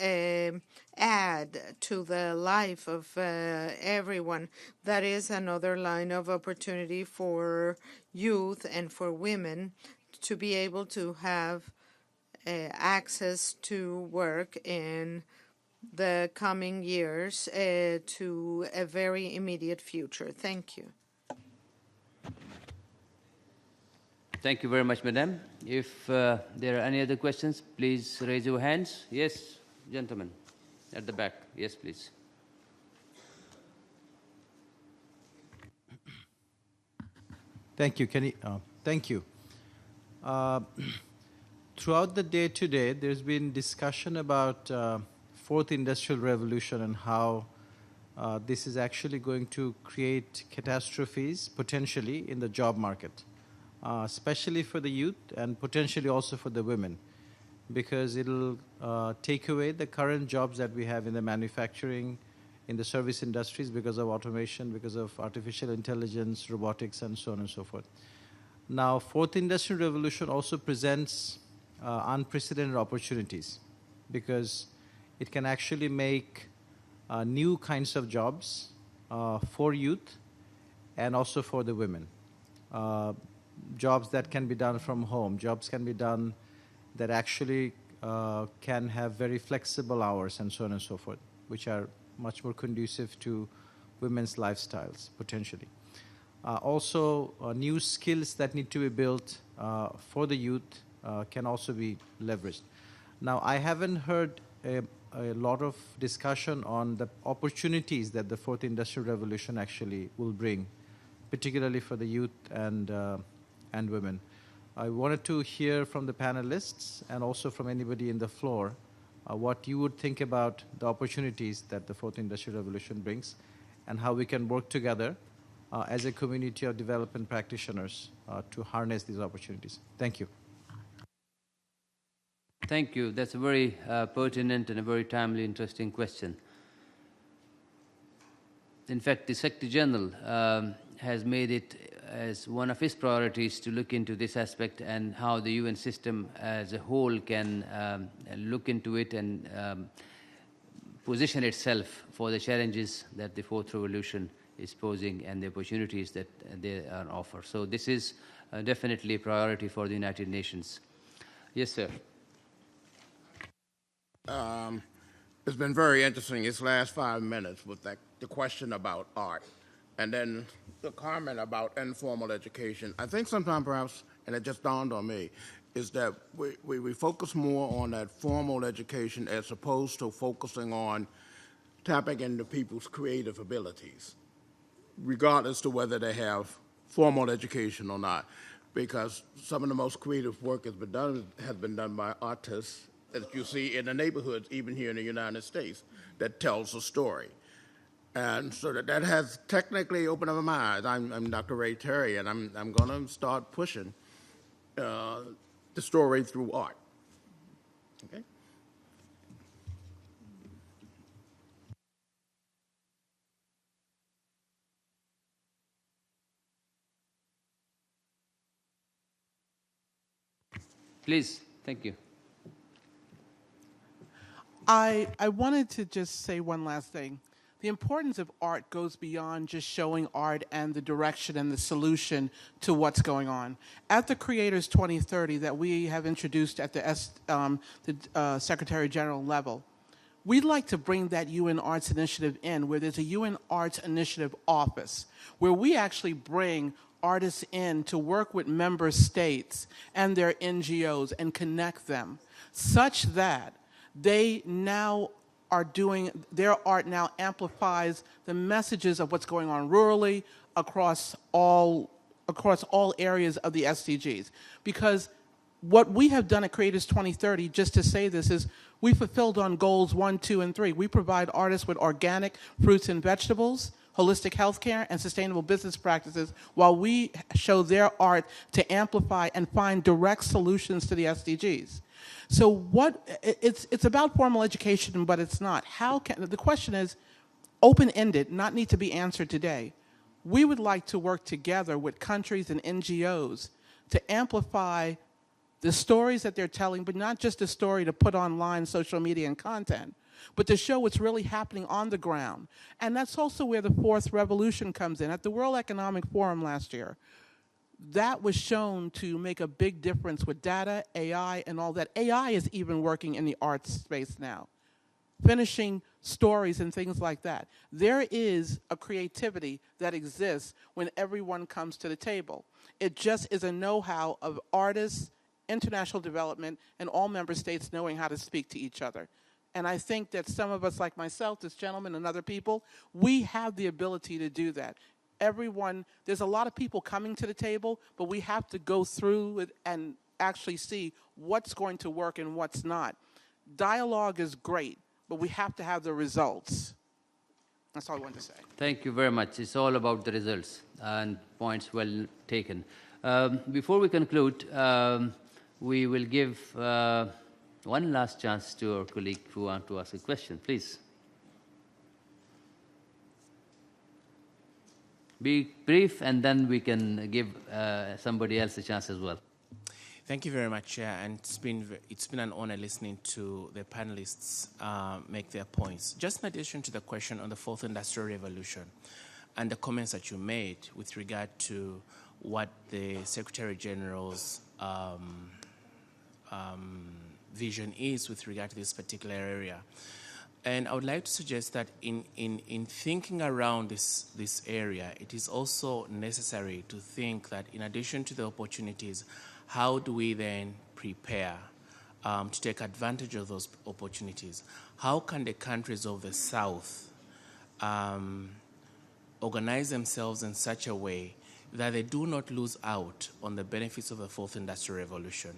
add to the life of everyone. That is another line of opportunity for youth and for women to be able to have access to work in the coming years to a very immediate future. Thank you. Thank you very much, Madam. If there are any other questions, please raise your hands. Yes, gentlemen, at the back. Yes, please. Thank you, Kenny. Thank you. Throughout the day today, there's been discussion about fourth industrial revolution and how this is actually going to create catastrophes potentially in the job market, especially for the youth and potentially also for the women, because it'll take away the current jobs that we have in the manufacturing, in the service industries because of automation, because of artificial intelligence, robotics, and so on and so forth. Now, fourth industrial revolution also presents unprecedented opportunities because it can actually make new kinds of jobs for youth and also for the women. Jobs that can be done from home, jobs can be done that actually can have very flexible hours and so on and so forth, which are much more conducive to women's lifestyles, potentially. Also, new skills that need to be built for the youth can also be leveraged. Now, I haven't heard a lot of discussion on the opportunities that the fourth industrial revolution actually will bring, particularly for the youth and women. I wanted to hear from the panelists and also from anybody in the floor what you would think about the opportunities that the fourth industrial revolution brings and how we can work together as a community of development practitioners to harness these opportunities. Thank you. Thank you. That's a very pertinent and a very timely, interesting question. In fact, the Secretary General has made it as one of his priorities to look into this aspect and how the UN system as a whole can look into it and position itself for the challenges that the fourth revolution is posing and the opportunities that they are offer. So this is definitely a priority for the United Nations. Yes, sir. It's been very interesting this last 5 minutes with the question about art and then the comment about informal education. I think sometimes perhaps, and it just dawned on me, is that we focus more on that formal education as opposed to focusing on tapping into people's creative abilities, regardless to whether they have formal education or not, because some of the most creative work has been done by artists that you see in the neighborhoods, even here in the United States, that tells a story. And so that has technically opened up my eyes. I'm Dr. Ray Terry, and I'm going to start pushing the story through art. Okay? Please, thank you. I wanted to just say one last thing. The importance of art goes beyond just showing art and the direction and the solution to what's going on. At the Creators 2030 that we have introduced at the Secretary General level, we'd like to bring that UN Arts Initiative in, where there's a UN Arts Initiative office, where we actually bring artists in to work with member states and their NGOs and connect them, such that they now are doing, their art now amplifies the messages of what's going on rurally across all areas of the SDGs. Because what we have done at Creators 2030, just to say this, is we fulfilled on goals 1, 2, and 3. We provide artists with organic fruits and vegetables, holistic healthcare, and sustainable business practices, while we show their art to amplify and find direct solutions to the SDGs. So it's about formal education, but it's not. The question is open-ended, not need to be answered today. we would like to work together with countries and NGOs to amplify the stories that they're telling, but not just a story to put online social media and content, but to show what's really happening on the ground. And that's also where the fourth revolution comes in. At the World Economic Forum last year, that was shown to make a big difference with data, AI, and all that. AI is even working in the arts space now, finishing stories and things like that. There is a creativity that exists when everyone comes to the table. It just is a know-how of artists, international development, and all member states knowing how to speak to each other. And I think that some of us, like myself, this gentleman, and other people, we have the ability to do that. Everyone, there's a lot of people coming to the table, but we have to go through it and actually see what's going to work and what's not. Dialogue is great, but we have to have the results. That's all I wanted to say. Thank you very much. It's all about the results, and points well taken. Before we conclude, we will give one last chance to our colleague who wants to ask a question. Please. Be brief, and then we can give somebody else a chance as well. Thank you very much, Chair. And it's been an honor listening to the panelists make their points. Just in addition to the question on the fourth industrial revolution and the comments that you made with regard to what the Secretary General's vision is with regard to this particular area. And I would like to suggest that in thinking around this area, it is also necessary to think that in addition to the opportunities, how do we then prepare to take advantage of those opportunities? How can the countries of the South organize themselves in such a way that they do not lose out on the benefits of the fourth industrial revolution?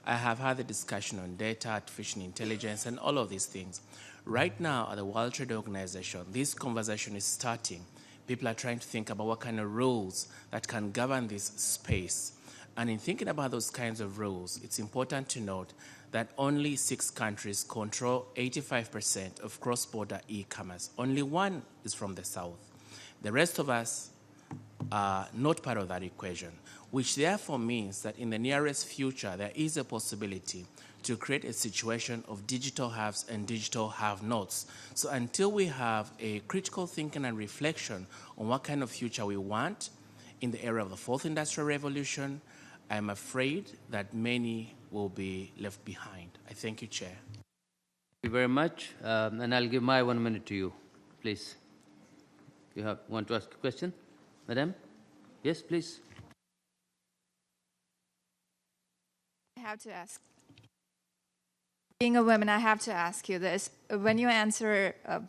I have had a discussion on data, artificial intelligence, and all of these things. Right now, at the World Trade Organization, this conversation is starting. People are trying to think about what kind of rules that can govern this space. And in thinking about those kinds of rules, it's important to note that only 6 countries control 85% of cross-border e-commerce. Only 1 is from the South. The rest of us are not part of that equation, which therefore means that in the nearest future, there is a possibility to create a situation of digital haves and digital have-nots. So until we have a critical thinking and reflection on what kind of future we want in the era of the fourth industrial revolution, I'm afraid that many will be left behind. I thank you, Chair. Thank you very much. And I'll give my 1 minute to you, please. You want to ask a question? Madam? Yes, please. I have to ask. Being a woman, I have to ask you this. When you answer a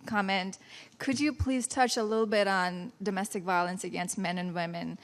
comment, could you please touch a little bit on domestic violence against men and women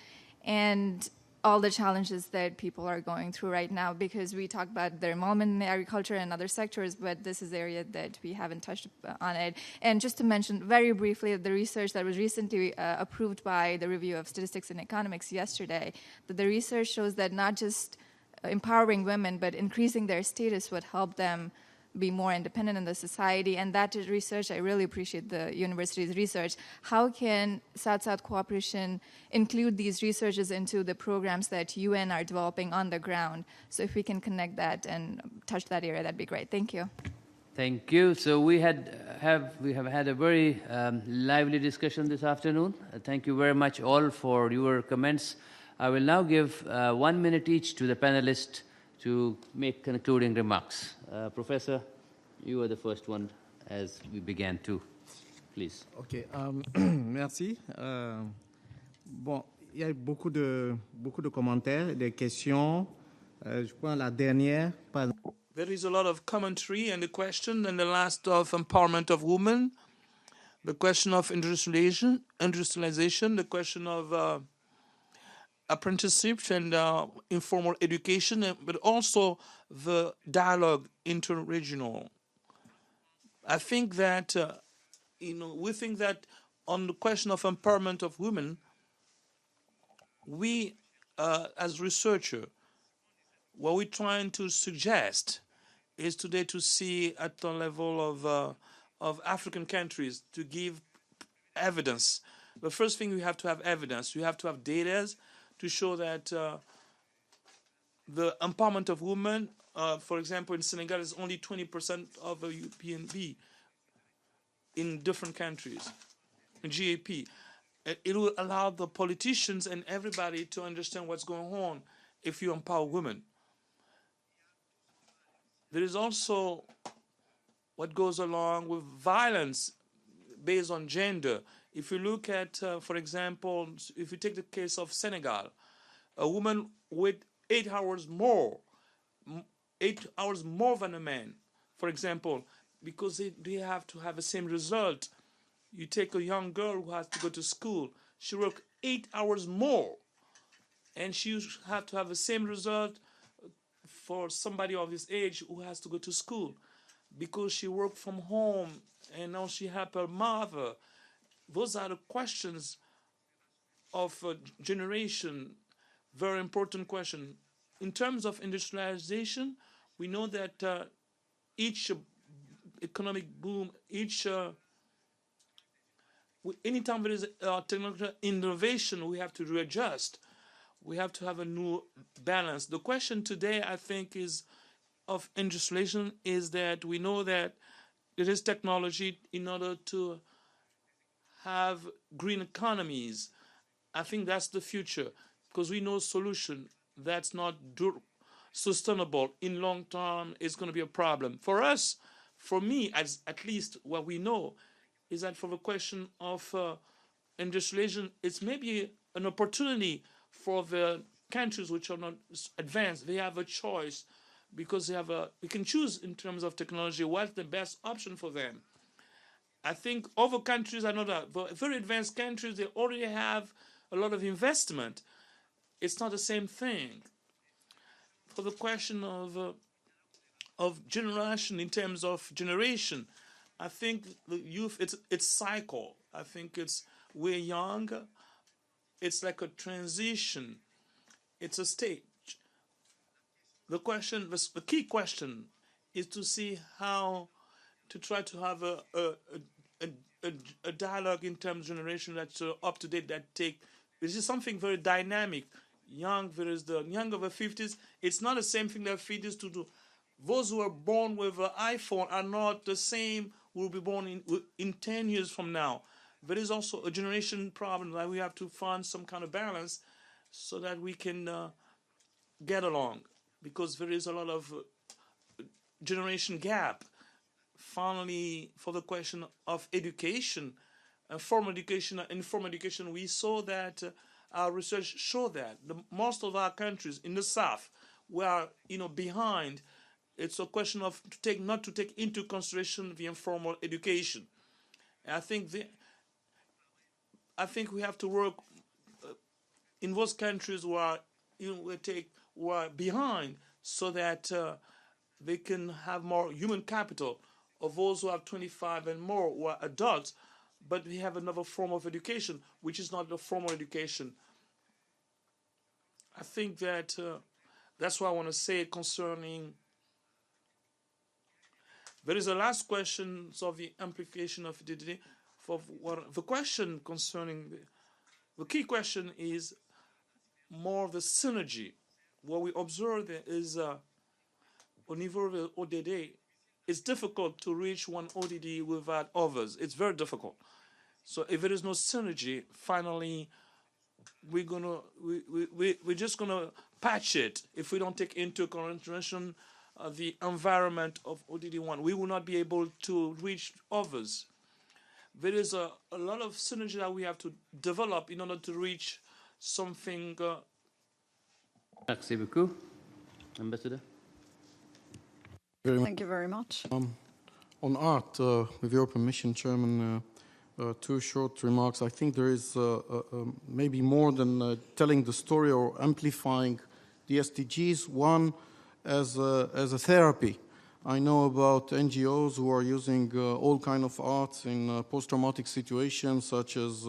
and all the challenges that people are going through right now? Because we talk about their involvement in agriculture and other sectors, but this is the area that we haven't touched on it. And just to mention very briefly, the research that was recently approved by the Review of Statistics and Economics yesterday, that the research shows that not just empowering women, but increasing their status would help them be more independent in the society. And that is research. I really appreciate the university's research. How can South-South cooperation include these researches into the programs that UN are developing on the ground? So if we can connect that and touch that area, that'd be great. Thank you. Thank you. So we have had a very lively discussion this afternoon. Thank you very much all for your comments. I will now give 1 minute each to the panelists to make concluding remarks. Professor, you are the first one as we began too. Please. OK. Merci. Bon, il y a beaucoup de commentaires, des questions. Je prends la dernière. There is a lot of commentary and the question, and the last of empowerment of women, the question of industrialization, the question of apprenticeship and informal education, but also the dialogue interregional. I think that, we think that on the question of empowerment of women, we, as researchers, what we're trying to suggest is today to see at the level of African countries to give evidence The first thing, you have to have evidence. You have to have data to show that the empowerment of women, for example, in Senegal, is only 20% of the UPNB in different countries, in GAP. It will allow the politicians and everybody to understand what's going on if you empower women. There is also what goes along with violence based on gender. If you look at, for example, if you take the case of Senegal, a woman with 8 hours more than a man, for example, because they have to have the same result. You take a young girl who has to go to school, she works 8 hours more, and she have to have the same result for somebody of his age who has to go to school, because she worked from home and now she help her mother. Those are the questions of generation, very important question. In terms of industrialization, we know that each economic boom, anytime there is technological innovation, we have to readjust. We have to have a new balance. The question today, I think, is of industrialization is that we know that there is technology in order to have green economies. I think that's the future, because we know solution that's not sustainable in long term is going to be a problem. For us, for me, at least what we know is that for the question of industrialization, it's maybe an opportunity for the countries which are not advanced. They have a choice, because they can choose in terms of technology what's the best option for them. I think other countries are not but very advanced countries. They already have a lot of investment. It's not the same thing. For the question of generation, in terms of generation, I think the youth, it's cycle. I think we're young. It's like a transition. It's a stage. The key question is to see how to try to have a dialogue in terms of generation that's up to date, this is something very dynamic. There is the young of the 50s. It's not the same thing that 50s to do. Those who are born with an iPhone are not the same who will be born in 10 years from now. There is also a generation problem that we have to find some kind of balance so that we can get along, because there is a lot of generation gap. Finally, for the question of education, formal education and informal education, we saw that our research showed that most of our countries in the South were behind. It's a question of not to take into consideration the informal education. And I think we have to work in those countries who are behind, so that they can have more human capital of those who are 25 and more, who are adults, but we have another form of education, which is not the formal education. I think that that's what I want to say concerning. There is a last question of the amplification of the question concerning the key question is more the synergy. What we observe is au niveau of the ODD, it's difficult to reach one ODD without others. It's very difficult. So if there is no synergy, finally, we're just gonna patch it. If we don't take into consideration the environment of ODD1, we will not be able to reach others. There is a lot of synergy that we have to develop in order to reach something. Merci beaucoup, Ambassador. Thank you very much. On art, with your permission, Chairman, two short remarks. I think there is maybe more than telling the story or amplifying the SDGs. One, as a therapy. I know about NGOs who are using all kind of arts in post-traumatic situations such as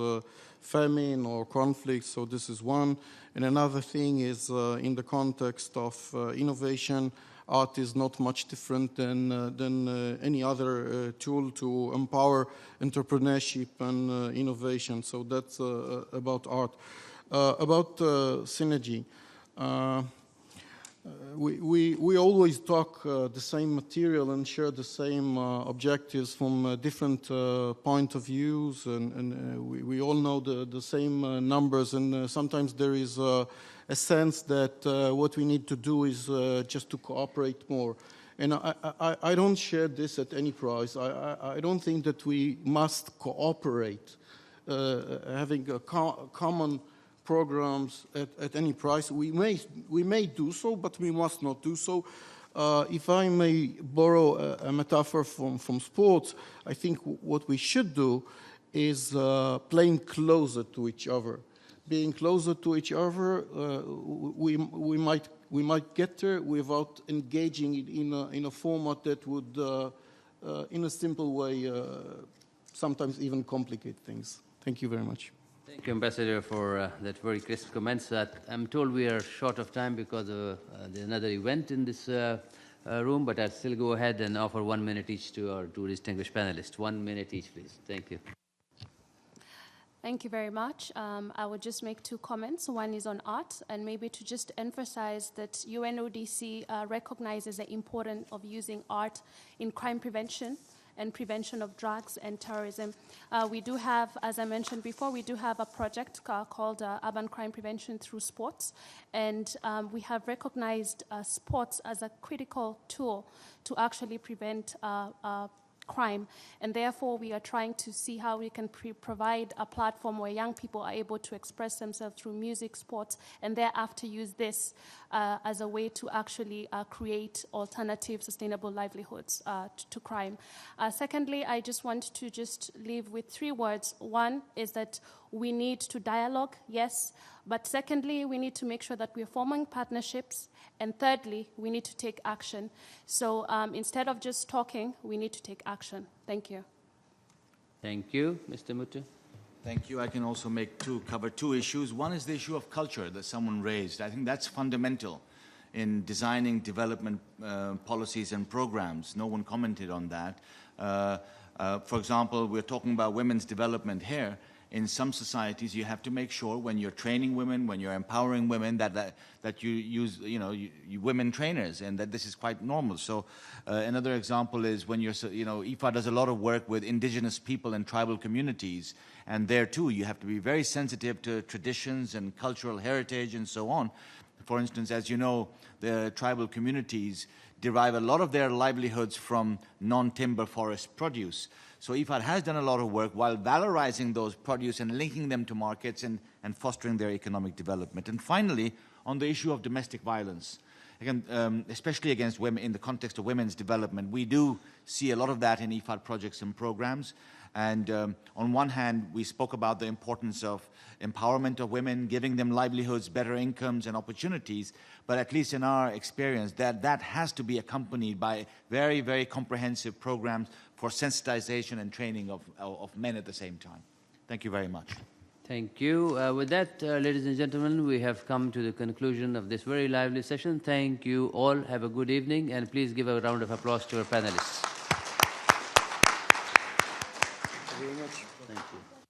famine or conflict, so this is one. And another thing is in the context of innovation, art is not much different than any other tool to empower entrepreneurship and innovation. So that's about art. About synergy. We always talk the same material and share the same objectives from different point of views, and we all know the same numbers, and sometimes there is a sense that what we need to do is just to cooperate more. And I don't share this at any price. I don't think that we must cooperate, having a common programs at any price. We may do so, but we must not do so. If I may borrow a metaphor from sports, I think what we should do is playing closer to each other. Being closer to each other, we might get there without engaging in a format that would, in a simple way, sometimes even complicate things. Thank you very much. Thank you, Ambassador, for that very crisp comments. I'm told we are short of time because of another event in this room, but I'll still go ahead and offer 1 minute each to our two distinguished panelists. 1 minute each, please. Thank you. Thank you very much. I would just make two comments. One is on art, and maybe to just emphasize that UNODC recognizes the importance of using art in crime prevention and prevention of drugs and terrorism. We do have, as I mentioned before, we do have a project called Urban Crime Prevention Through Sports, and we have recognized sports as a critical tool to actually prevent crime, and therefore we are trying to see how we can provide a platform where young people are able to express themselves through music, sports, and thereafter use this as a way to actually create alternative sustainable livelihoods to crime. Secondly, I just want to just leave with 3 words. One is that we need to dialogue, yes, but secondly, we need to make sure that we're forming partnerships, and thirdly, we need to take action. So instead of just talking, we need to take action. Thank you. Thank you. Mr. Mutu. Thank you. I can also cover 2 issues. One is the issue of culture that someone raised. I think that's fundamental in designing development policies and programs. No one commented on that. For example, we're talking about women's development here. In some societies, you have to make sure when you're training women, when you're empowering women, that you use, you women trainers, and that this is quite normal. So another example is when IFA does a lot of work with indigenous people and tribal communities, and there too, you have to be very sensitive to traditions and cultural heritage and so on. For instance, as you know, the tribal communities derive a lot of their livelihoods from non-timber forest produce. So IFAD has done a lot of work while valorizing those produce and linking them to markets and fostering their economic development. And finally, on the issue of domestic violence, again, especially against women in the context of women's development, we do see a lot of that in IFAD projects and programs. And on one hand, we spoke about the importance of empowerment of women, giving them livelihoods, better incomes and opportunities. But at least in our experience, that has to be accompanied by very, very comprehensive programs for sensitization and training of men at the same time. Thank you very much. Thank you. With that, ladies and gentlemen, we have come to the conclusion of this very lively session. Thank you all. Have a good evening, and please give a round of applause to our panelists. Thank you very much. Thank you.